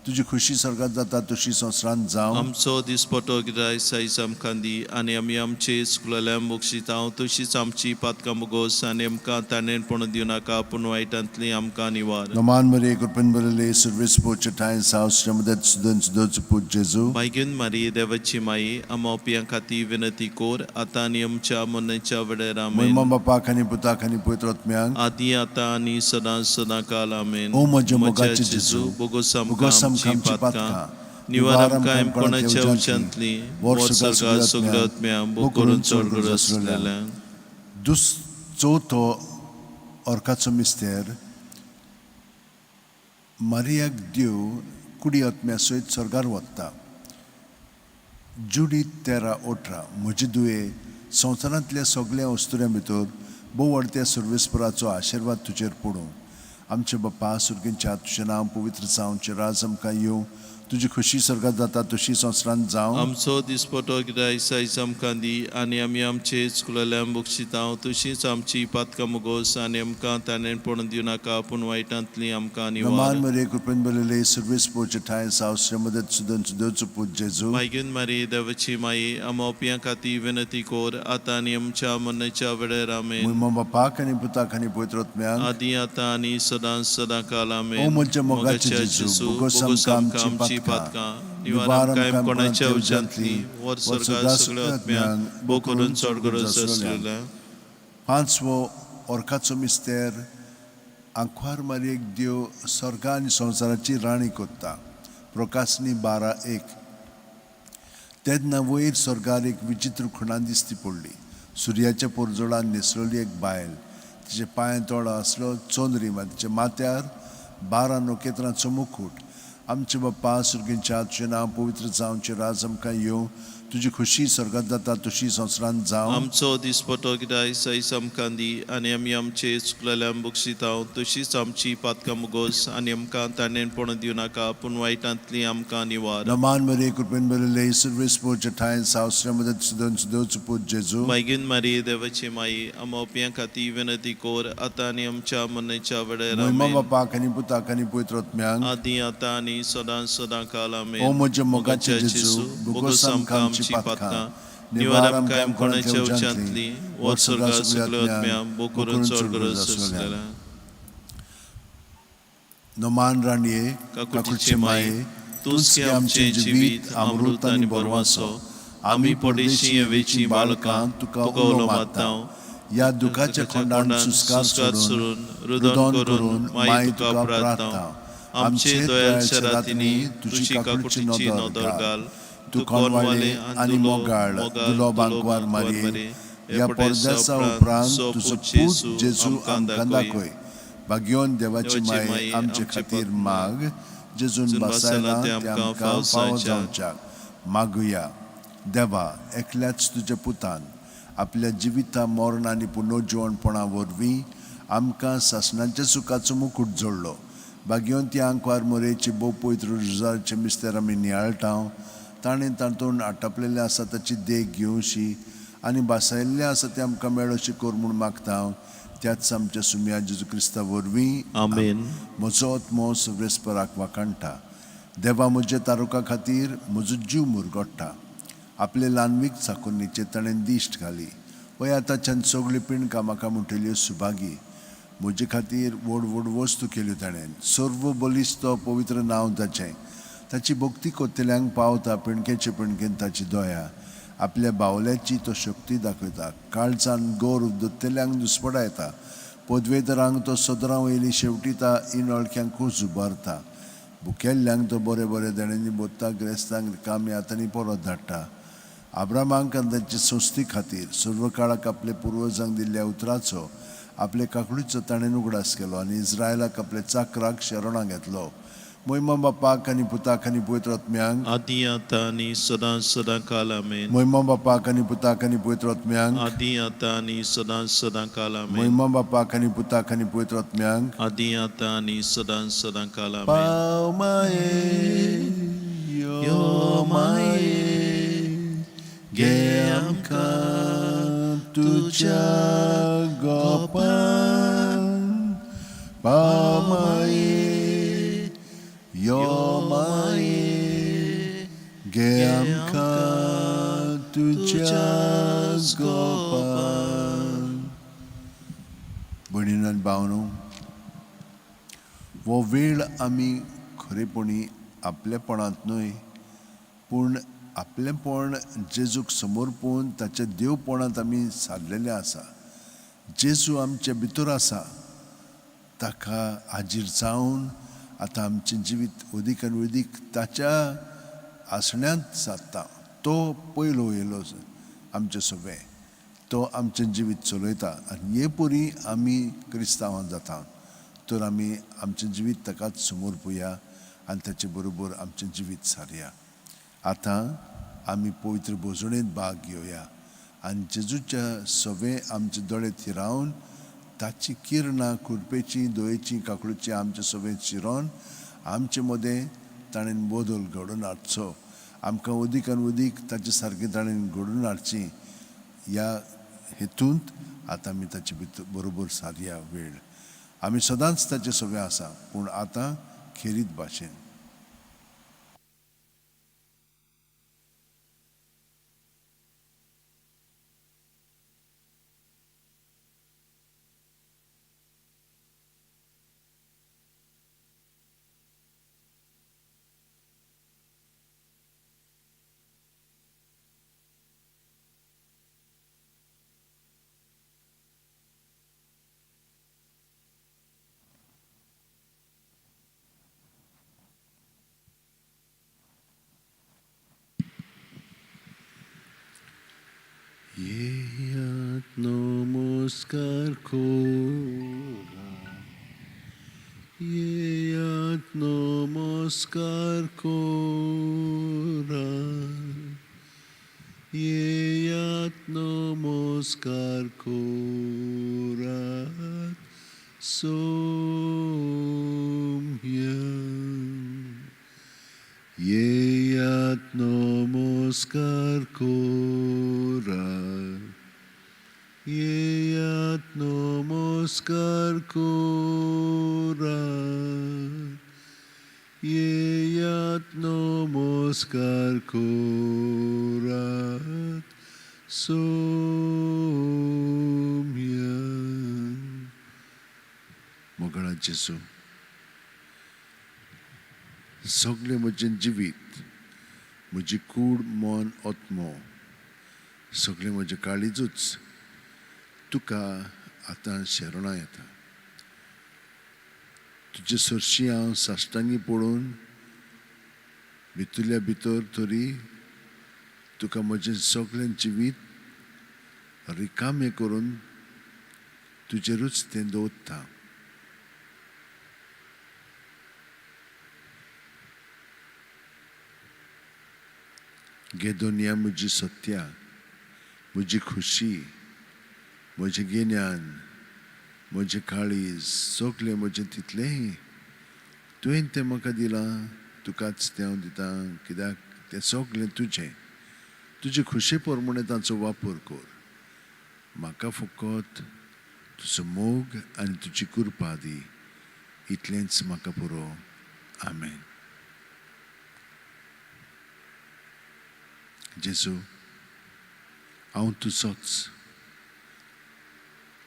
तुजी खुशी स्वर्गात जाता तशी संवसारांत जावं आमचो दिसपटो गिरायस आयज आमकां दी आनी आमी आमचे चुकलेल्यांक बक्षितांव तशीच आमची पातकां मुगोस आनी आमकां ताणें पडून दिवनाका पूण वायटांतली आमकां निवार नमान मरे कृपेन बरले सर्वेस पोचे ठाय सावस्रे मदत सुदन सुदोच पूज जेजू मागीन मरी देवाची माई आमोपियां खाती विनंती कोर आतां आनी आमच्या मनाच्या वेळार आमेन मोहिमा बापाक आनी पुताक आनी पवित्र आत्म्याक आदी आतां आनी सदां काल आमेन ओ म्हजे मोगाचे जेजू बोगोस भुगोस आमकां आमची पातकां निवार आमकां कोणाच्या उच्यांतली वर सगळ्या आत्म्यांक बुकरून चड गरज आसलेल्यांक चवथो ओर्खाचो मिस्तेर मारियाक देव कुडी आत्म्या सयत स्वर्गार वता जुडी 13:18 म्हजी दुये संवसारांतल्या सगळ्या वस्तुऱ्यां भितर भोव व्हडल्या सर्वेस्पराचो आशिर्वाद तुजेर पडूं आमचे बाप्पा सुर्गींच्या तुजें नांव पवित्र जावचें राज आमकां येवं तुजी खुशी स्वर्गात जाता तशी संवसारांत जावं आमचो दिसपटो गिरायस आयज आमकां दी आनी आमी आमचे चुकलेल्यांक बक्षितांव तशीच आमची पातकां मुगोस आनी आमकां ताणें पडून दिवनाका पूण वायटांतली आमकां निवार नमान मरे कृपेन बरले सर्वेस पोचे ठाय सावस्रे मदत सुदन सुदोच पूज जेजू मागीन मरी देवाची माई आमोपियां खाती विनंती कोर आतां आनी आमच्या मनाच्या वेळार आमेन मोहिमा बापाक आनी पुताक आनी पवित्र आत्म्याक आदी आतां आनी सदां काल ओ आमेन म्हजे मोगाचे जेजू भुगोस आमकां आमची पातकां निवार आमकां कोणाच्या उच्यांतली वर सगळ्या आत्म्यांक बुकरून चड गरज आसलेल्यांक पांचवो ओर्खाचो मिस्तेर आंखवार मारयेक देव स्वर्गा आनी संवसाराची राणी कोत्ता प्रकाशनी 12:1 तेन्ना वयर स्वर्गार एक विचित्र खुणान दिसती पडली सुर्याच्या पोरजोळान न्हेसलेली एक बायल तिचे पांय तोडो आसलो चोनरी तिच्या माथ्यार 12 नोखेत्रांचो मुकुट आमचे बाप्पा सुर्गींच्या तुजें नांव पवित्र जावचें राज आमकां येवं तुजी खुशी स्वर्गात जाता तशी संवसारांत जावं आमचो दिसपटो गिरायस आयज आमकां दी आनी आमी आमचे चुकलेल्यांक बक्षितांव तशीच आमची पातकां मुगोस आनी आमकां ताणें पडून दिवनाका पूण वायटांतली आमकां निवार नमान मरे कृपेन बरले सर्वेस पोचे ठाय सावस्रे मदत सुदन सुदोच पूज जेजू मागीन मरी देवाची माई आमोपियां खाती विनंती कोर आतां आनी आमच्या मनाच्या वेळार मोहिमा आमेन बापाक आनी पुताक आनी पवित्र आत्म्याक आदी आतां आनी सदां काल ओ आमेन म्हजे मोगाचे जेजू भुगोस आमकां आमची पातकां निवार आमकां कोणाच्या उच्यांतली वर सगळ्या आत्म्यांक बुकरून चड गरज आसलेल्यांक नमान राणये काकुटचे माये तूंच की आमचें जिवीत अमृत आनी बरवासो आमी परदेशी येवेची बाळकां तुका उलो मारतां. या दुखाच्या खोंडान सुस्कार सोडून रुदन करून माई तुका प्रार्थना. आमचे दयाळच्या रातींनी तुझी काकुळची नदर घाल. तू कोणवाले आनी मोगाळ दुलो बांकवार मारये. या परदेसा उपरांत तुजो पूत जेजू आमकां दाखय. भाग्योन देवाची माय आमचे खातीर माग. जेजून बसायला ते आमकां फावो जावच्याक मागुया. देवा, एकल्याच तुज्या पुतान आपल्या जिविता मरण आनी पुनर्जीवनपणा वरवीं आमकां सासणाच्या सुखाचो मुकुट जोडलो. भाग्योन ती आंकवार मोरेची भोव पवित्र रुजाचे मिस्तेर आमी नियाळटाव. ताणें तातूंत आटापलेले आसा ताची देख घेवशी आनी बासायल्ले आसा ते आमकां मेळोशी कोर म्हूण मागता. त्याच आमच्या सुम्या जेजू क्रिस्ता वरवीं आमेन. म्हजो आत्मो सवेस्पराक वाकाणटा. देवा, म्हज्या तारुका खातीर म्हजो जीव मुरगोडटा. आपले ल्हानवीक चाकुन्नीचे ताणें दिश्ट घाली. पळय आतांच्यान सगळी पिणकां म्हाका म्हणटल्यो सुभागी. म्हजे खातीर व्हड व्हड वस्तू केल्यो ताणें. सर्व बलिश्त पवित्र नांव ताचें. ताची भक्ती कोत्तेल्यांक पावता. पिणकेचे पिणकेन ताची दोया. आपल्या बावल्याची तो शक्ती दाखयता. काळजान गौरव दोत्तेल्यांक दुस्पडा येता. पदवेदरांक तो सदरां वयली शेवटीता. इनळख्यांक खूज उबारता. भुकेल्ल्यांक तो बरे बरे देण्यांनी बोदता. ग्रेस्तांक रिकामी हातांनी परत धाडटा. आब्रामांक आनी तांचे संस्थे खातीर सर्व काळाक आपल्या पुर्वजांक दिल्ल्या उतराचो आपले काकुळीचो ताणें उगडास केलो आनी इस्रायलाक आपल्या चाकराक शरणां घेतलो. मोहिमा बापाक आनी पुताक आनी पवित्र आत्म्यांक आदी आतां आनी सदां सदां काल आमेन. मोहिमा बापाक आनी पुताक आनी पवित्र आत्म्यांक आदी आतां आनी सदां सदां काल आमेन. मोहिमा बापाक आनी पुताक आनी पवित्र आत्म्यांक आदी आतां आनी सदां सदां काल आमेन. पाव माये यो माये गे आमकां तुज्या गोपान. पाव माये यो माये गे आमकां तुज्या गोपान. भयणीन आनी भावनो, हो वेळ आमी खरेपणी आपलेपणांत न्हय पूण आपलेपण जेजूक समोर पळोवन ताच्या देवपणांत आमी सारलेले आसा. जेजू आमचे भितर आसा. ताका हाजीर जावन आतां आमचें जिवीत अदीक आनी अदीक ताच्या आसण्यांत सादता. तो पयलो येयलो आमचे सगळे. तो आमचें जिवीत चलयता आनी हे परी आमी क्रिस्तांवां जाता. तर आमी आमचें जिवीत ताकाच समोर पळोवया आनी ताचे बरोबर आमचें जिवीत सारया. आतां आमी पवित्र भोजणेंत भाग घेवया आनी जेजूच्या सवे आमचे दोळे थिरावन ताची किरणां खुरपेची दोयेची काकुळीची आमचे सवेत शिरोन आमचे मदें ताणें बदल घडोवन हाडचो. आमकां अदीक आनी अदीक ताचे सारकें ताणें घडोवन हाडची. ह्या हेतूंत आतां आमी ताचे भितर बरोबर सारया वेळ. आमी सदांच ताचे सवे आसा पूण आतां खेरीत भाशेन. येयात नमस्कार कोरा. येयात नमस्कार कोरा. येयात नमस्कार कोरा. सोम्या येयात नमस्कार कोरा. येयात नमस्कार कोरा. येयात नमस्कार कोरा. सोम्या. मोगळा जेजू, सगळें म्हजें जिवीत, म्हजी कूड मन आत्मो सगळें म्हजें काळीजूच तुका आतां शरणा येता. तुजे सरशी हांव साश्टांगी पडून भितरल्या भितर तरी तुका म्हजें सगळें जिवीत रिकामें करून तुजेरूच तें दवरता. गेदोनिया म्हजी सत्या, म्हजी खुशी, म्हजें गिन्यान, म्हजें काळीज, सगळें म्हजें तितलेंय तुवें तें म्हाका दिलां, तुकाच तें हांव दितां, कित्याक तें सगळें तुजें. तुजे खुशे प्रमाणे ताचो वापर कर. म्हाका फकत तुजो मोग आनी तुजी कृपा दी. इतलेंच म्हाका पुरो. आमेन. जेजू, हांव तुजोच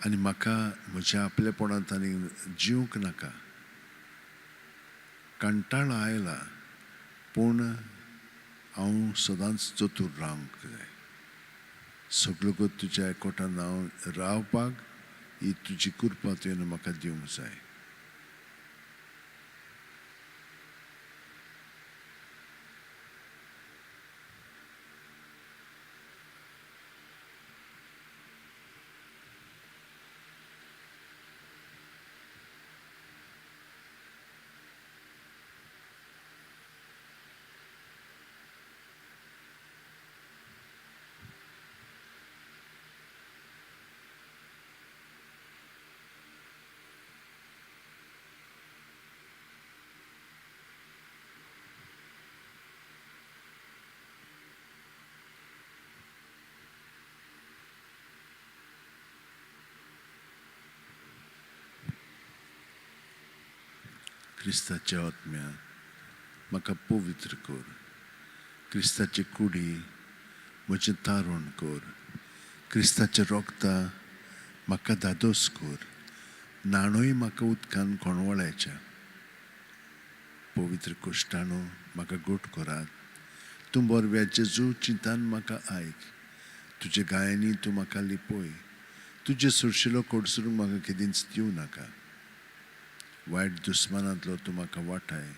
आनी म्हाका म्हज्या आपलेपणांत आनी जिवंक नाका. कंटाळ आयला, पूण हांव सदांच चतूर रावंक जाय. सगळो तुज्या एकवटान हांव रावपाक ही तुजी कृपा तुवें म्हाका दिवंक जाय. क्रिस्ताच्या आत्म्या म्हाका पवित्र कर. क्रिस्ताची कुडी म्हजें तारण कर. क्रिस्ताच्या रोगता म्हाका दादोस कर. नाणोय म्हाका उदकान कोणवळ्याच्या. पवित्र कुश्टाणू म्हाका घोट करात. तूं बरव्या जेजू चिंतान म्हाका आयक. तुजे गायांनी तूं म्हाका लिपय. तुजे सुरशिलो कोडसूर म्हाका केदींच दिवं नाका. वायट दुस्मानांतलो तूं म्हाका वाटाय.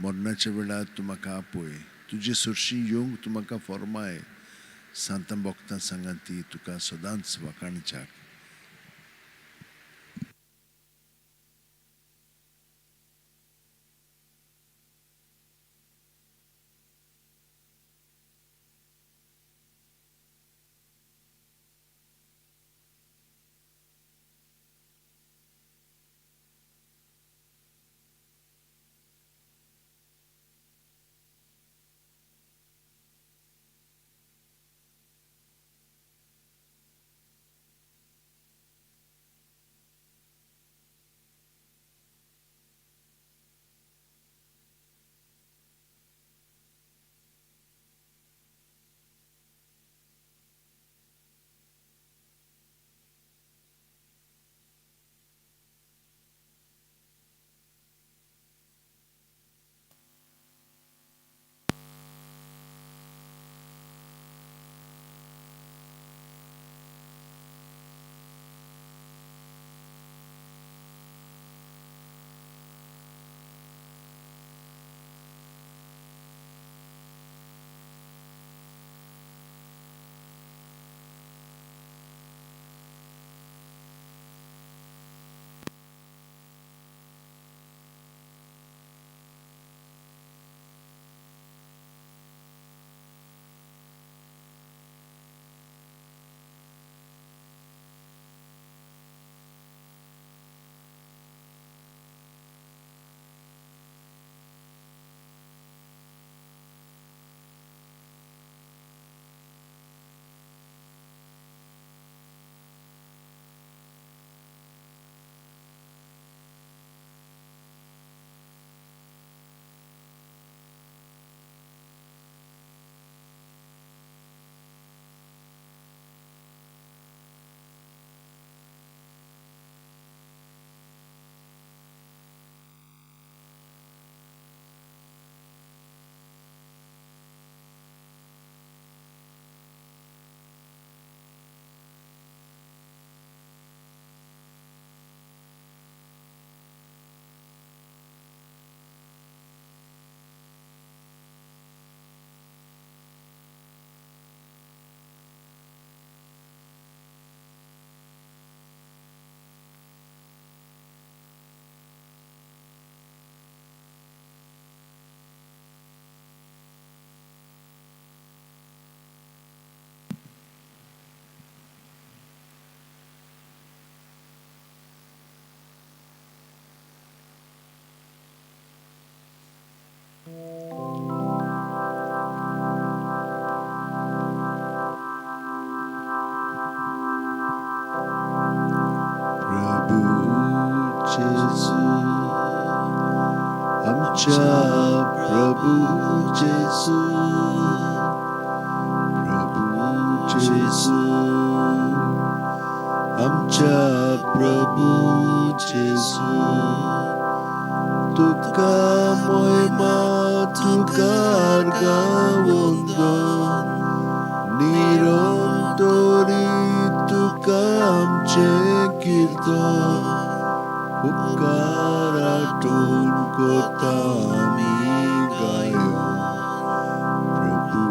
मरणाच्या वेळार तूं म्हाका आपय. तुजी सुरशी येवंक तूं म्हाका फर्माय. सांतां भोगतां सांगाती तुका सदांच वाखाणच्याक. आमच्या प्रभू जेसू, प्रभू जेसू, आमच्या प्रभू जेसू, तुका महिमा तुका गावंदन, निरंतरी तुका आमचे कीर्तन, उपकारातून कोता आमी गायन. प्रभू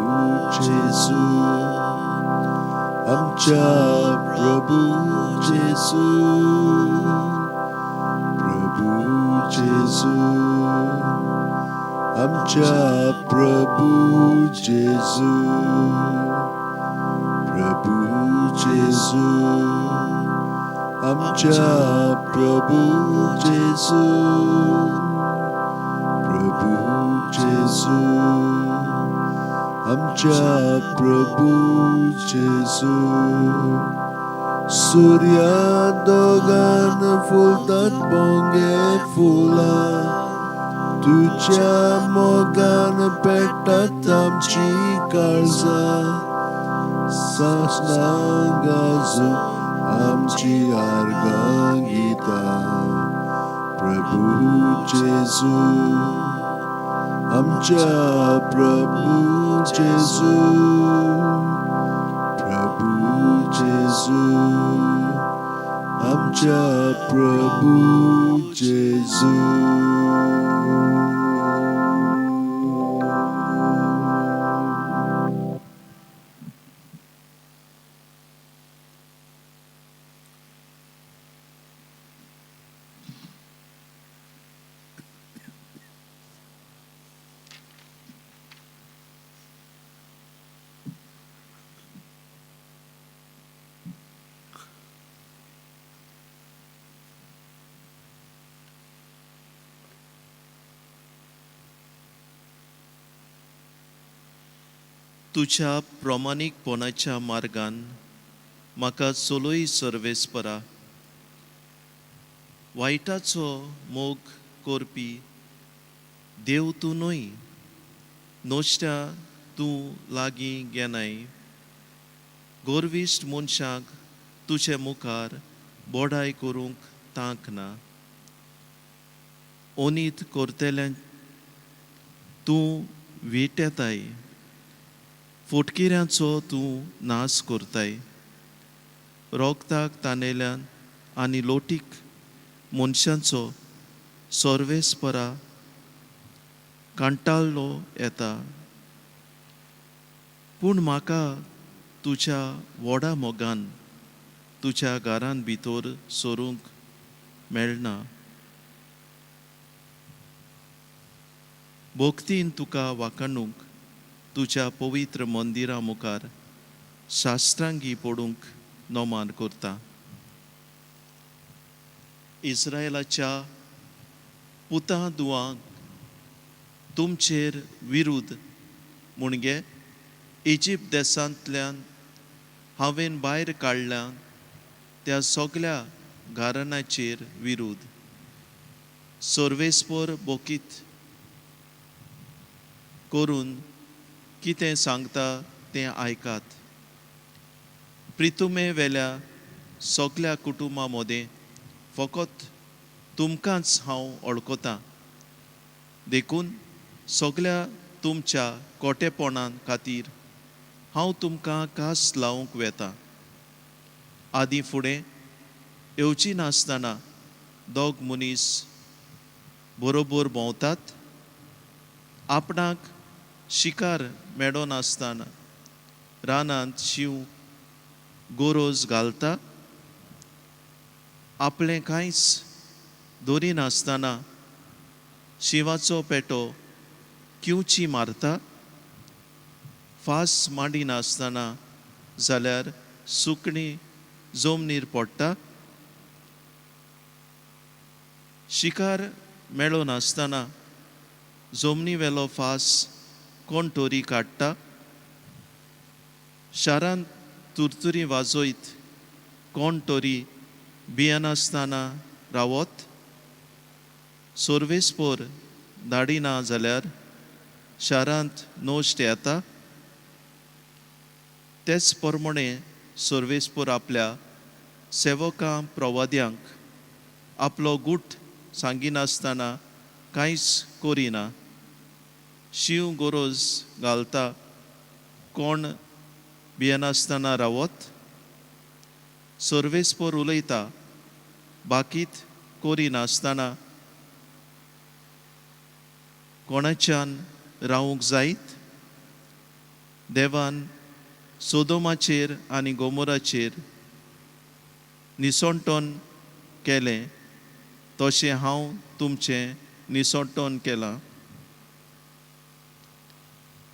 जेसू, आमच्या प्रभू जेसू, प्रभू जेसू, आमच्या प्रभू जेसू, प्रभू जेसू, आमच्या प्रभू जेसू, प्रभू जेसू, आमच्या प्रभू जेसू. सूर्या दोगान फुलतात बोंगे फुलां, तुझ्या मोगान पेटतात आमची काळजां, सासणां गाजून आमची आर्गां गितां. प्रभू जेसू, आमच्या प्रभू जेसू, प्रभू जेसू, आमच्या प्रभू जेसू. तुझ्या प्रामाणिकपणाच्या मार्गान म्हाका चलोय सर्वेस्परा. वायटाचो मोग करपी देव तूं न्हय, नोश्ट्या तूं लागीं घेनाय. गोरविश्ट मनशाक तुजे मुखार बोडाय करूंक तांक ना. ओनीत करतेल्यान तूं विटेताय, फोटकिऱ्यांचो तूं नाश करताय. रोगताक ताणेल्यान आनी लोटीक मनशांचो सर्वेस्परा कांटाळलो येता. पूण म्हाका तुज्या व्हडा मोगान तुज्या घरान भितर सरूंक मेळना. भोगतीन तुका वाखाणूंक तुज्या पवित्र मंदिरा मुखार शास्त्रांगी पडूंक नोमान करता. इस्रायलाच्या पुतां दुवांक तुमचेर विरुद्ध म्हणजे इजिप्त देशांतल्यान हांवें भायर काडल्या त्या सगळ्या घराण्यांचेर विरुद्ध सर्वेस्पर बोकीत करून कितें सांगता तें आयकात. प्रितुमे वेल्या सगळ्या कुटुंबां मदें फकत तुमकांच हांव वळखतां. देखून सगळ्या तुमच्या खोटेपणां खातीर हांव तुमकां कास लावंक वेता. आदीं फुडें येवची नासतना दोग मनीस बरोबर भोंवतात. आपणाक शिकार मेळो नासतना रानांत शिव गोरोज घालता. आपलें कांयच दोरी नासतना शिवाचो पेटो किंवची मारता. फास मांडी नासतना जाल्यार सुकणी जमनीर पडटा. शिकार मेळो नासतना जमनी वेलो फास कोण तोरी काडटा. शारांत तुरतुरी वाजोयत कोण तोरी भियेनासतना रावत. सर्वेस्पोर धाडिना जाल्यार शारांत नोश्ट येता. तेच प्रमाणे सर्वेस्पर आपल्या सेवकां प्रवाद्यांक आपलो गूट सांगिनासतना कांयच करिना. शिव गरज घालता कोण भियेनासतना रावत. सर्वेस्पर उलयता बाकीत करिनासतना कोणाच्यान रावूंक जायत. देवान सोदोमाचेर आनी गोमोराचेर निसंटोन केलें तशें हांव तुमचें निसंटोन केलां.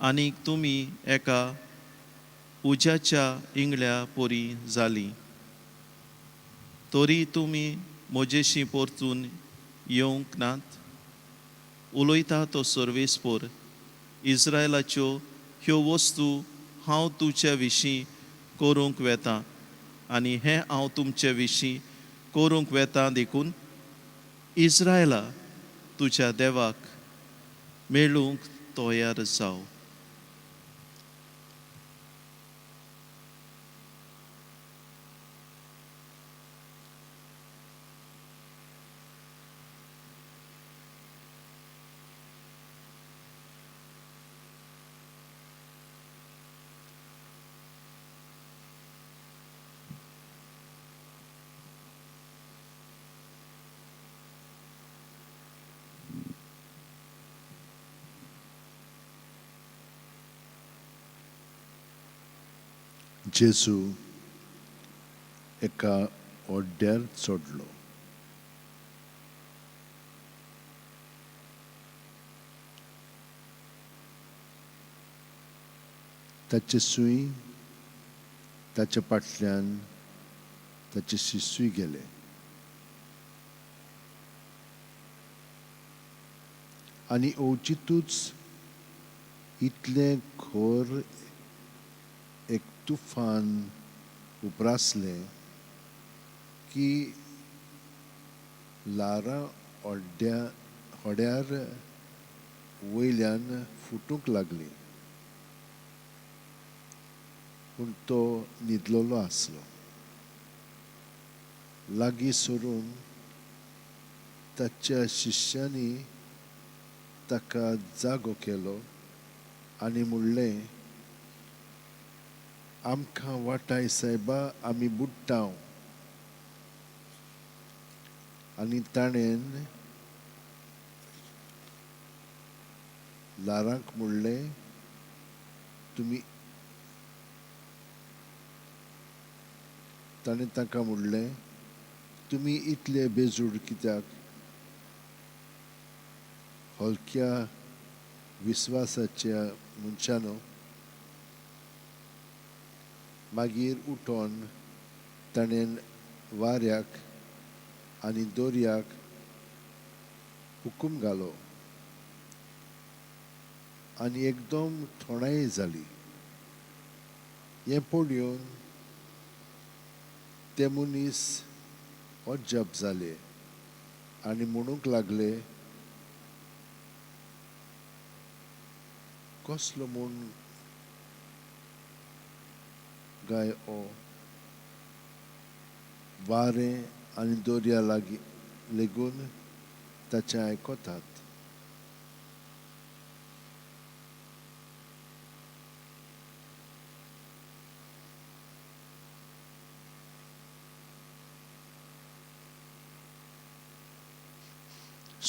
आनी तुमी एका उज्याच्या इंगळ्या पोरी जालीं. तरी तुमी म्हजेशी परतून येवंक नात. उलयता तो सर्वेस्पर, इस्रायलाच्यो ह्यो वस्तू हांव तुज्या विशीं करूंक वेतां आनी हें हांव तुमचे विशीं करूंक वेतां देखून इस्रायला तुज्या देवाक मेळूंक तयार जाव. जेजू एका ओड्ड्यार चडलो. ताचे सूय ताच्या फाटल्यान ताचे शिसूय गेले. आनी ओचितूच इतले घोर एक तुफान उप्रासलें की लारां होड्यार वयल्यान फुटूंक लागलीं. पूण तो न्हिदलोलो आसलो. लागीं सरून ताच्या शिश्यांनी ताका जागो केलो आनी म्हणलें, आमकां वाटाय सायबा, आमी बुडटाव. आनी ताणें लारांक म्हणलें, ताणें ताका म्हणलें, तुमी इतले बेजूड कित्याक? हलक्या विस्वासाच्या मनशानो. मागीर उठोन ताणें वाऱ्याक आनी दर्याक हुकूम घालो आनी एकदम थोणाय जाली. हें पळोवन ते मनीस अजाप जाले आनी म्हणूंक लागले, कसलो म्हूण गाय ओ. वारें आनी दर्या लेगून ताचें आयकतात.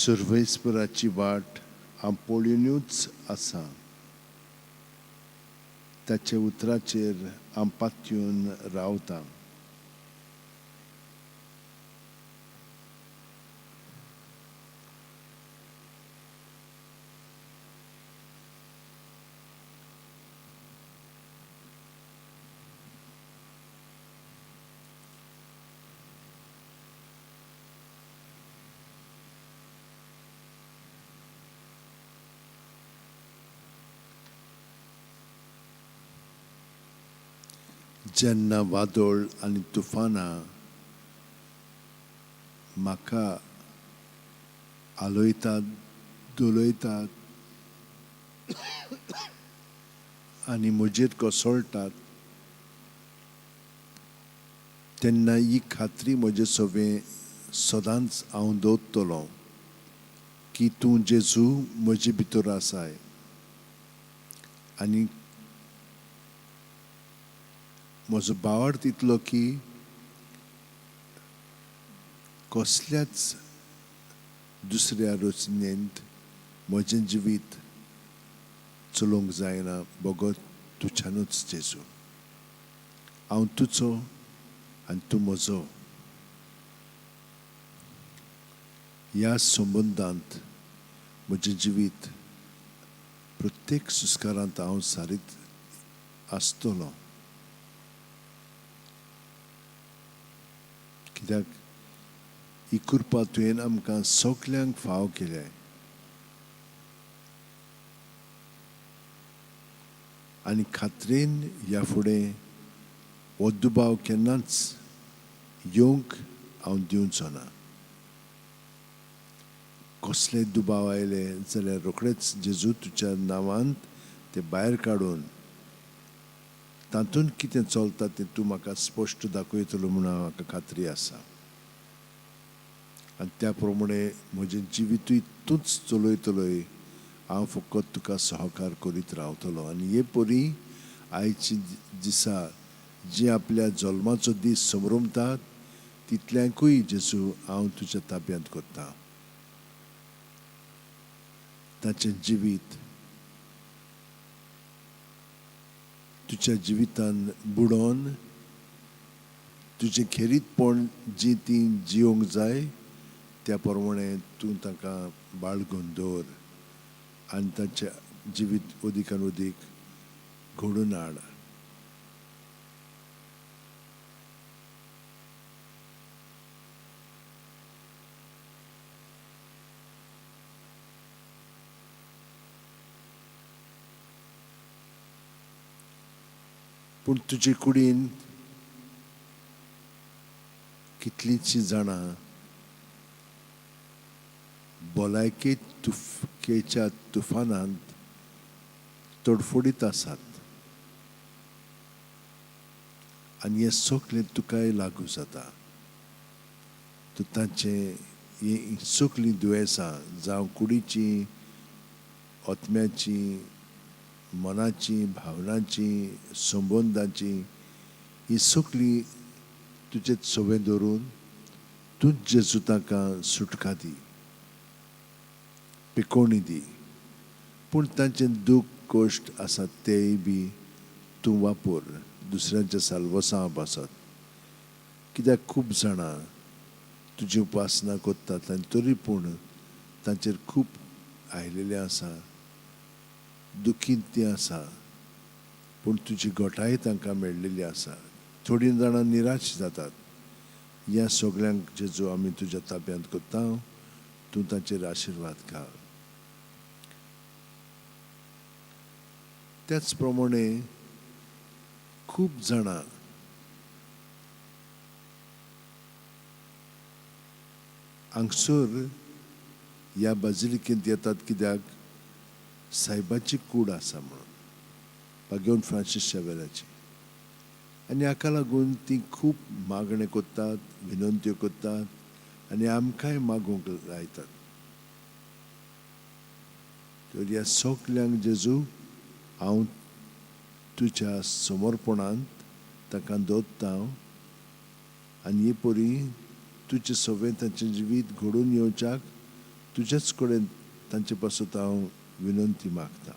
सर्वेस्पराची वाट हांव पळोवनूच आसा. ताचे उतराचेर हांव पातून रावतां. जेन्ना वादळ आनी तुफानां म्हाका आलोयतात दोलयतात आनी म्हजेर कोसळटात तेन्ना ही खात्री म्हजे सवें सदांच हांव दवरतलों की तूं जेजू म्हजे भितर आसाय आनी म्हजो भावार्थ इतलो की कसल्याच दुसऱ्या रचनेंत म्हजें जिवीत चलोवंक जायना बगत तुज्यानूच जेजू हांव तुजो आनी तूं म्हजो ह्या संबंदांत म्हजें जिवीत प्रत्येक सुस्कारांत हांव सारीत आसतलों कित्याक ही कृपा तुवें आमकां सगल्यांक फाव केल्या आनी खात्रेन ह्या फुडें हो दुबाव केन्नाच येवंक हांव दिवचो ना कसले दुबाव आयले जाल्यार रोखडेच जेजू तुज्या नांवांत ते भायर काडून तातूंत कितें चलता तें तूं म्हाका स्पश्ट दाखयतलो म्हूण म्हाका खात्री आसा आनी त्या प्रमाणे म्हजें जिवितूय तूंच चलयतलोय हांव फकत तुका सहकार करीत रावतलो आनी हे परी आयच्या दिसा जी आपल्या जल्माचो दीस संभ्रमतात तितल्यांकूय जेजू हांव तुज्या ताब्यांत करतां ताचें जिवीत तुज्या जिवितान बुडोवन तुजें खेरीतपण जी ती जिवंक जाय त्या प्रमाणे तूं ताका बाळगून दवर आनी ताचें जिवीत अदीकान अदीक घडोवन हाड पूण तुजे कुडीन कितलींशीं जाणां भलायकेच्या तुफानांत तडफडीत आसात आनी हें सगलें तुकाय लागू जाता तूं तांचें ही सगलीं दुयेंसां जावं कुडीचीं आत्म्याचीं मनाची भावनाची संबंदाची ही सगळीं तुजे सवें धरून तूंच जेजू ताका सुटका दी पिकोवणी दी पूण तांचें दूख कश्ट आसात तेय बी तूं वापर दुसऱ्यांच्या साल्वसां बसत कित्याक खूब जाणां तुजी उपासना करतात आनी तरी पूण तांचेर खूब आयिल्लें आसा दुखीत तीं आसा पूण तुजी घोटाय तांकां मेळिल्ली आसा थोडीं जाणां निराश जातात ह्या सगल्यांक जेजू आमी तुज्या ताब्यांत करता तूं ताचेर आशिर्वाद घाल त्याच प्रमाणे खूब जाणां हांगसर ह्या बाजिलिकेंत येतात कित्याक सायबाची कूड आसा म्हणून पागेवन फ्रांसीस शेवेराची आनी हाका लागून तीं खूब मागणें करतात विनंत्यो करतात आनी आमकांय मागूंक लायतात तर ह्या सगल्यांक जेजू हांव तुज्या समर्पणांत ताका दवरता आनी हे परी तुजें सवें तांचें जिवीत घडोवन येवच्याक तुजेच कडेन तांचे पासत हांव विनंती मागता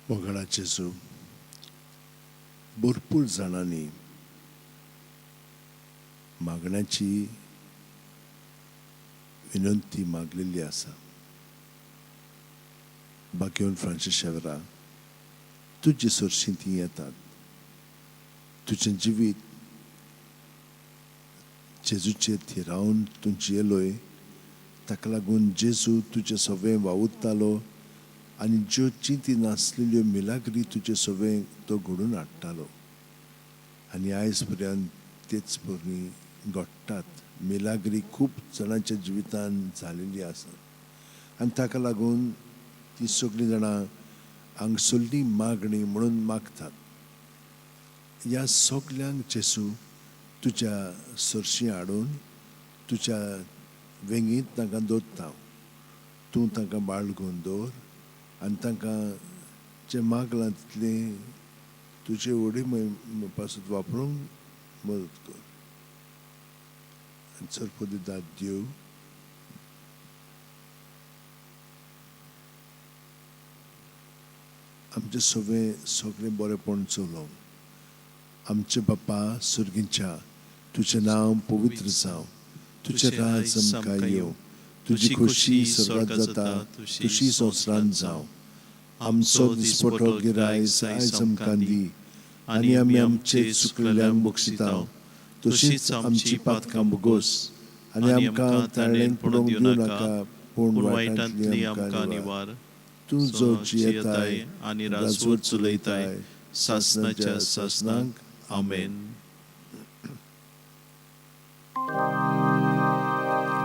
वगडा जेजू भरपूर जाणांनी मागण्याची विनंती मागलेली आसा. बाकियोन फ्रांसीस शेवरा तुझे सरशी ती येतात. तुझें जिवीत जेजूचेर थिरावन तूं जियेलोय, ताका लागून जेजू तुजें सगळें वावुरतालो आनी ज्यो चिंती नासलेल्यो मिलाग्री तुजे सगळें तो घडोवन हाडटालो. आनी आयज पर्यंत तेच बरी घडटात. मिलाग्री खूब जाणांच्या जिवितान जालेली आसा आनी ताका लागून ती सगळीं जाणां हांगसरली मागणी म्हणून मागतात. ह्या सगल्यांक जेजू तुज्या सरशी हाडून तुज्या वेंगीत तांकां दवरता. तूं तांकां बाळगून दवर आनी तांकां जें मागलां तितलें तुजे व्हडी पासून वापरूंक मदत कर. आनी चड दाद दिवं. आमचें सगळें बरेंपण चलोवंक. आमचे बापा सुर्गींच्या तुजें नांव पवित्र जावं. तुजें राज आमकां येवं. तुजी खोशी स्वर्गांत जाता तशी संवसारांत जावं. आमचो दिसपटो गिराय आयज आमकां दी आनी आमी आमचे चुकलेल्यांक बक्षितांव तशींच आमची पातकां बोगोस आनी आमकां ताळेन पडोवंक दिवं नाका पूण वायटांतली आमकां निवार. तूं जो जियेताय आनी राजवट चलयताय सासणाच्या सासणांक. आमेन.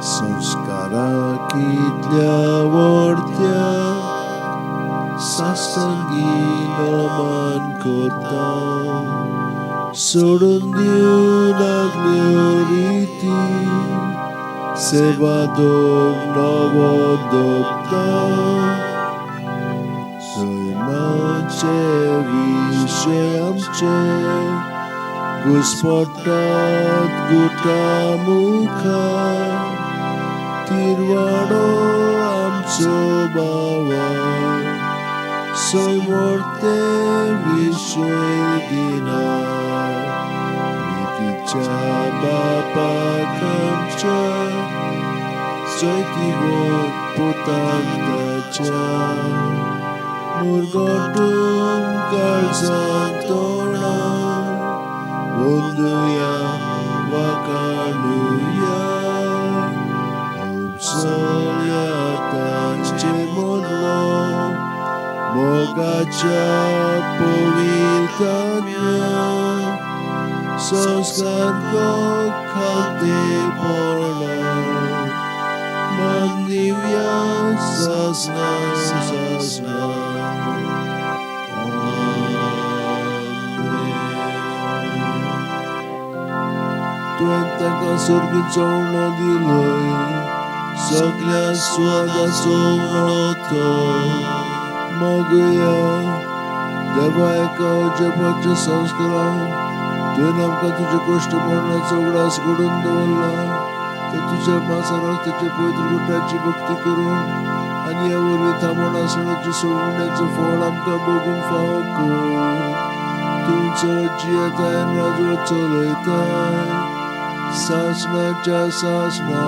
संस्काराक इतल्या व्हडत्या सासंगीन मान करता. सोडून दिवं लागल्यो रिती सेवा दोग नवो दोगता. सैमाचे विशय आमचे घुसपट्टात गुटा मुखार. तिरवाडो आमचो बावा सैमोरते विशय दिना. प्रितीच्या बापाक आमच्या चैतीवोत पोताक ताच्या. मुरगोटून काळजांत तोडा वंदुया वाकाणुया. उपसल्या तांचे मोदलो मोगाच्या पवित्रतान्या. संस्कार गो खाते पडला मान दिवया सासना सासना. तुवें तांकां सर्गीचो उणो दिलोय सगळ्या स्वादाचो उणो तो. मागुया देवा एका जपाच्या संस्कारांत तुवें आमकां तुजे कश्ट मरणाचो उगडास घडोवन दवरला. तर तुज्या मासारास्ताच्या पवित्र गुटाची भक्ती करून आनी ह्या वरवीं थांबून आसण्याच्या सोडण्याचो फळ आमकां भोगूंक फावो कर. तुमचो जियेताय आनी राजवट चलयताय सासणाच्या सासणां.